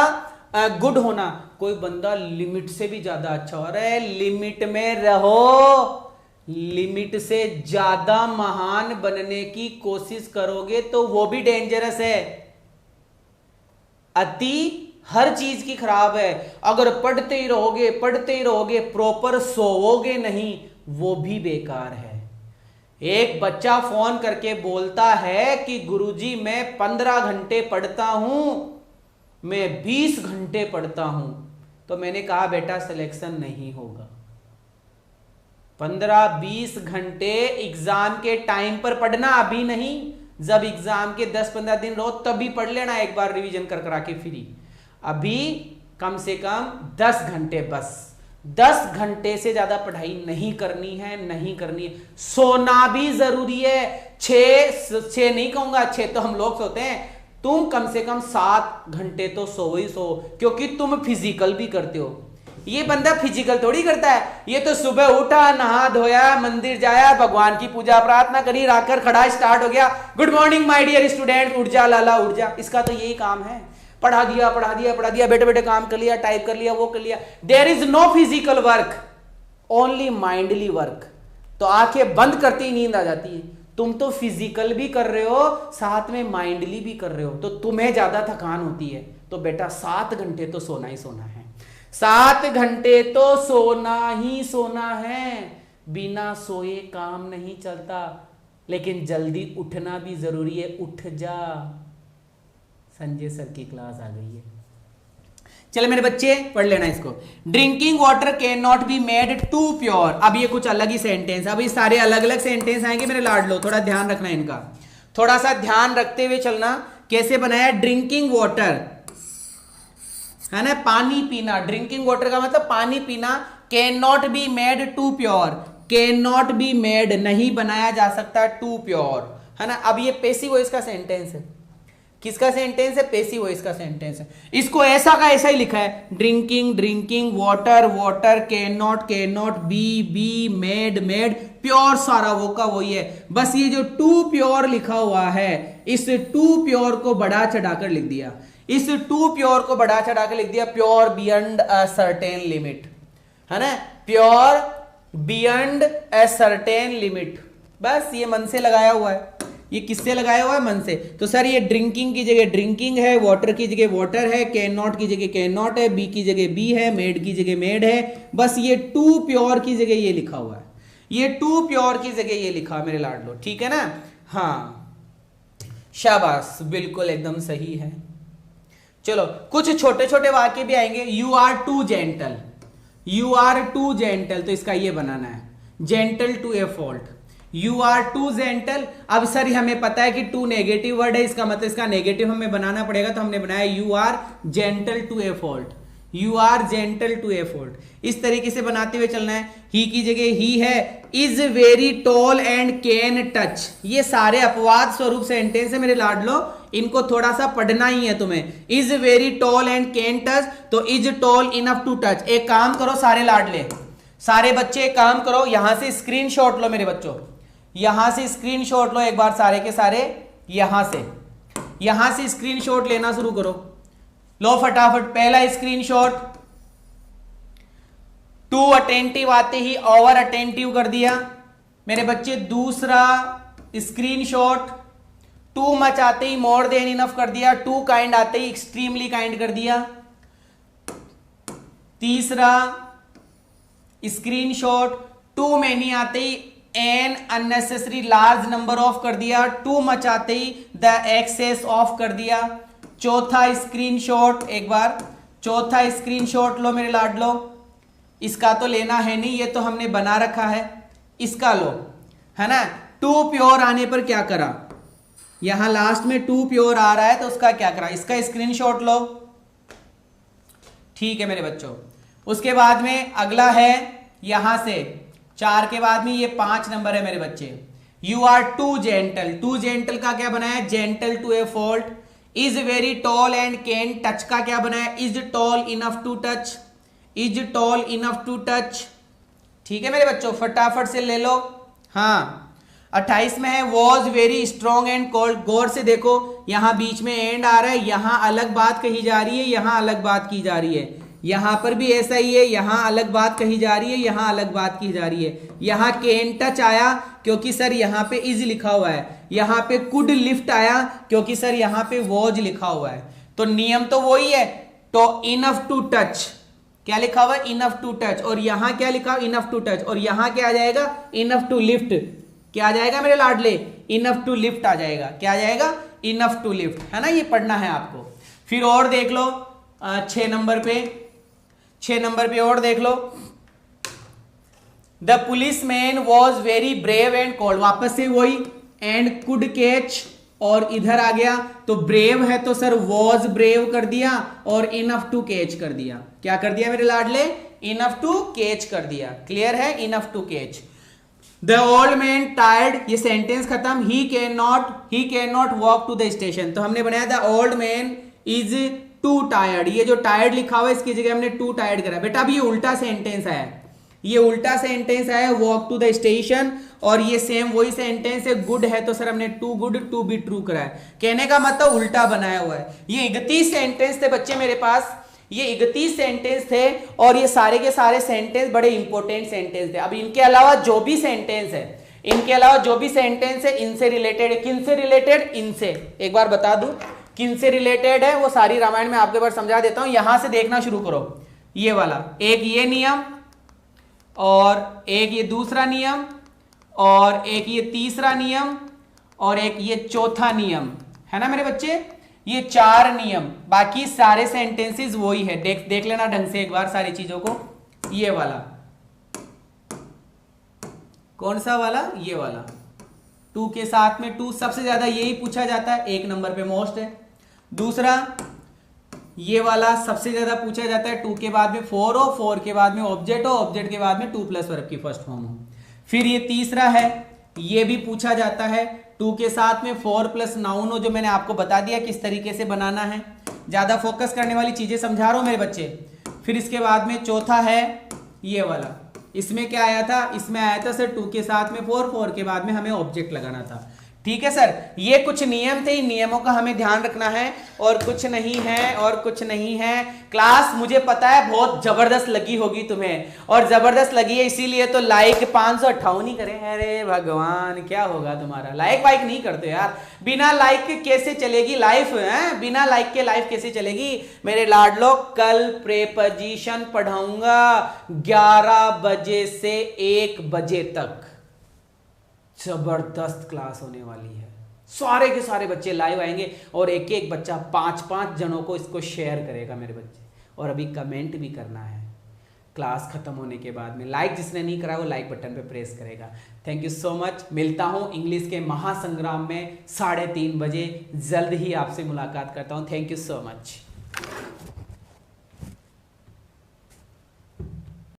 S1: गुड होना। कोई बंदा लिमिट से भी ज्यादा अच्छा हो रहा है, लिमिट में रहो, लिमिट से ज्यादा महान बनने की कोशिश करोगे तो वो भी डेंजरस है। अति हर चीज की खराब है। अगर पढ़ते ही रहोगे प्रॉपर सोओगे नहीं, वो भी बेकार है। एक बच्चा फोन करके बोलता है कि गुरुजी मैं 15 घंटे पढ़ता हूं, मैं 20 घंटे पढ़ता हूं, तो मैंने कहा बेटा सिलेक्शन नहीं होगा। 15-20 घंटे एग्जाम के टाइम पर पढ़ना, अभी नहीं, जब एग्जाम के 10-15 दिन रहो तभी पढ़ लेना, एक बार रिवीजन कर करा के फ्री। अभी कम से कम 10 घंटे, बस 10 घंटे से ज्यादा पढ़ाई नहीं करनी है, नहीं करनी है। सोना भी जरूरी है। 6 नहीं कहूंगा, 6 तो हम लोग सोते हैं, तुम कम से कम 7 घंटे तो सो ही सो, क्योंकि तुम फिजिकल भी करते हो। ये बंदा फिजिकल थोड़ी करता है, ये तो सुबह उठा, नहा धोया, मंदिर जाया, भगवान की पूजा प्रार्थना करी, राकर खड़ा, स्टार्ट हो गया, good morning my dear student, उठ जा लाला उठ जा। इसका तो यही काम है, पढ़ा दिया पढ़ा दिया पढ़ा दिया, बेटे बेटे काम कर लिया, टाइप कर लिया, वो कर लिया। There is no physical work, only mindly work. तो आंखें बंद करते ही नींद आ जाती है। तुम तो फिजिकल भी कर रहे हो, साथ में माइंडली भी कर रहे हो, तो तुम्हें ज्यादा थकान होती है। तो बेटा 7 घंटे तो सोना ही सोना है, 7 घंटे तो सोना ही सोना है। बिना सोए काम नहीं चलता, लेकिन जल्दी उठना भी जरूरी है। उठ जा, संजय सर की क्लास आ गई है। चलो मेरे बच्चे पढ़ लेना इसको। Drinking water can not be made too pure. अब ये कुछ अलग ही सेंटेंस, अब ये सारे अलग अलग सेंटेंस आएंगे मेरे लाडलो, थोड़ा ध्यान रखना इनका, थोड़ा सा ध्यान रखते हुए चलना। कैसे बनाया? ड्रिंकिंग वाटर है ना, पानी पीना। ड्रिंकिंग वाटर का मतलब पानी पीना। Can not be made too pure, can not be made नहीं बनाया जा सकता टू प्योर, है ना। अब ये पैसिव वॉइस का सेंटेंस है। किसका सेंटेंस है? पैसिव वॉइस का सेंटेंस है। इसको ऐसा का ऐसा ही लिखा है, drinking drinking, water water, can not be made made, pure सारा वो का वही है। बस ये जो टू प्योर लिखा हुआ है, इस टू प्योर को बढ़ा चढ़ाकर लिख दिया, इस टू प्योर को बढ़ा चढ़ाकर लिख दिया, pure beyond a certain limit, है ना, pure beyond a certain limit. बस ये मन से लगाया हुआ है। ये किससे लगाया हुआ है? मन से। तो सर ये ड्रिंकिंग की जगह ड्रिंकिंग है, वाटर की जगह वाटर है, कैन नॉट की जगह कैन नॉट है, बी की जगह बी है, मेड की जगह मेड है। बस ये टू प्योर की जगह ये लिखा हुआ है, ये टू प्योर की जगह ये लिखा है मेरे लाडलो, ठीक है ना। हाँ शाबाश, बिल्कुल एकदम सही है। चलो कुछ छोटे छोटे वाक्य भी आएंगे। You are too gentle, you are too gentle, तो इसका ये बनाना है, gentle to a fault. You are too gentle. अब सर हमें पता है कि टू नेगेटिव वर्ड है, इसका मतलब इसका नेगेटिव हमें बनाना पड़ेगा, तो हमने बनाया you are gentle to a fault, you are gentle to a fault. इस तरीके से बनाते हुए चलना है। ही की जगह ही है, is very tall and can touch. ये सारे अपवाद स्वरूप सेंटेंस है मेरे लाडलो, इनको थोड़ा सा पढ़ना ही है तुम्हें। Is very tall and can touch, तो is tall enough to touch. एक काम करो सारे लाडले, सारे बच्चे एक काम करो, यहां से स्क्रीनशॉट लो मेरे बच्चों, यहां से स्क्रीनशॉट लो एक बार सारे के सारे, यहां से स्क्रीनशॉट लेना शुरू करो। लो फटाफट, पहला स्क्रीनशॉट, टू अटेंटिव आते ही ओवर अटेंटिव कर दिया मेरे बच्चे। दूसरा स्क्रीनशॉट, टू मच आते ही मोर देन इनफ कर दिया, टू काइंड आते ही एक्सट्रीमली काइंड कर दिया। तीसरा स्क्रीनशॉट, टू मैनी आते ही an unnecessary large number of कर दिया, टू मच आते ही द एक्सेस ऑफ कर दिया। चौथा स्क्रीनशॉट, एक बार चौथा स्क्रीनशॉट लो मेरे लाडलो, इसका तो लेना है नहीं, ये तो हमने बना रखा है, इसका लो, है ना। टू प्योर आने पर क्या करा, यहां लास्ट में टू प्योर आ रहा है तो उसका क्या करा, इसका स्क्रीनशॉट लो, ठीक है मेरे बच्चों। उसके बाद में अगला है यहां से 4 के बाद में ये 5 नंबर है मेरे बच्चे। You are too gentle, too gentle का क्या बनाया, gentle to a fault. Is very tall and can touch का क्या बनाया, is tall enough to touch, is tall enough to touch, ठीक है मेरे बच्चों, फटाफट से ले लो। हाँ 28 में है, was very strong and cold. गौर से देखो, यहां बीच में एंड आ रहा है, यहां अलग बात कही जा रही है, यहां अलग बात की जा रही है, यहां पर भी ऐसा ही है, यहां अलग बात कही जा रही है, यहां अलग बात की जा रही है। यहां कैन टच आया क्योंकि सर यहां पे इज लिखा हुआ है, यहां पे कुड लिफ्ट आया क्योंकि सर यहां पे वॉज लिखा हुआ है। तो नियम तो वही है, तो इनफ टू टच, क्या लिखा हुआ है, इनफ टू टच, और यहां क्या लिखा हुआ, इनफ टू टच, और यहां क्या आ जाएगा, इनफ टू लिफ्ट। क्या आ जाएगा मेरे लाडले, इनफ टू लिफ्ट आ जाएगा। क्या आ जाएगा, इनफ टू लिफ्ट, है ना। ये पढ़ना है आपको। फिर और देख लो 6 नंबर पे, 6 नंबर पे और देख लो, the policeman was very brave and cold, वापस से वही एंड कुड कैच, और इधर आ गया तो ब्रेव है तो सर वॉज ब्रेव कर दिया और इनफ टू कैच कर दिया। क्या कर दिया मेरे लाडले? इनफ टू कैच कर दिया। क्लियर है? Enough to catch. The old man tired, ये सेंटेंस खत्म। He can not walk to the station, तो हमने बनाया the old man is too tired. ये जो टायर्ड लिखा हुआ है इसकी जगह हमने टू टायर्ड करा। बेटा अब ये उल्टा सेंटेंस है, ये उल्टा सेंटेंस है, वॉक टू द स्टेशन, और ये सेम वही सेंटेंस है, गुड है तो सर हमने too good to be true करा है। कहने का मतलब उल्टा बनाया हुआ है। ये 31 सेंटेंस थे बच्चे मेरे पास, ये 31 सेंटेंस थे, और ये सारे के सारे सेंटेंस बड़े इंपॉर्टेंट सेंटेंस थे। अब इनके अलावा जो भी सेंटेंस है, इनके अलावा जो भी सेंटेंस है इनसे रिलेटेड है। किन से रिलेटेड? इनसे। एक बार बता दूं किन से रिलेटेड है, वो सारी रामायण में आपके बार समझा देता हूं। यहां से देखना शुरू करो। ये वाला एक ये नियम, और एक ये दूसरा नियम, और एक ये तीसरा नियम, और एक ये चौथा नियम, है ना मेरे बच्चे? ये 4 नियम, बाकी सारे सेंटेंसेस वही है। देख लेना ढंग से एक बार सारी चीजों को। ये वाला कौन सा वाला? ये वाला। टू के साथ में टू सबसे ज्यादा यही पूछा जाता है, 1 नंबर पे मोस्ट है। दूसरा ये वाला सबसे ज्यादा पूछा जाता है, 2 के बाद में 4 हो, 4 के बाद में ऑब्जेक्ट हो, ऑब्जेक्ट के बाद में 2 प्लस वर्ब की फर्स्ट फॉर्म हो। फिर ये तीसरा है, ये भी पूछा जाता है, 2 के साथ में 4 प्लस नाउन हो, जो मैंने आपको बता दिया किस तरीके से बनाना है। ज्यादा फोकस करने वाली चीजें समझा रहा हूं मेरे बच्चे। फिर इसके बाद में चौथा है ये वाला, इसमें क्या आया था? इसमें आया था सर 2 के साथ में 4, 4 के बाद में हमें ऑब्जेक्ट लगाना था। ठीक है सर, ये कुछ नियम थे, इन नियमों का हमें ध्यान रखना है, और कुछ नहीं है, और कुछ नहीं है। क्लास मुझे पता है बहुत जबरदस्त लगी होगी तुम्हें, और जबरदस्त लगी है इसीलिए तो लाइक 558 ही करें। अरे भगवान क्या होगा तुम्हारा, लाइक वाइक नहीं करते यार। बिना लाइक के कैसे चलेगी लाइफ है? बिना लाइक के लाइफ कैसे चलेगी मेरे लाडलो? कल प्रेपोजिशन पढ़ाऊंगा 11 बजे से 1 बजे तक। जबरदस्त क्लास होने वाली है, सारे के सारे बच्चे लाइव आएंगे, और एक एक बच्चा 5-5 जनों को इसको शेयर करेगा मेरे बच्चे, और अभी कमेंट भी करना है क्लास खत्म होने के बाद में। लाइक जिसने नहीं करा वो लाइक बटन पे प्रेस करेगा। Thank you so much. मिलता हूं इंग्लिश के महासंग्राम में 3:30 बजे, जल्द ही आपसे मुलाकात करता हूं। Thank you so much.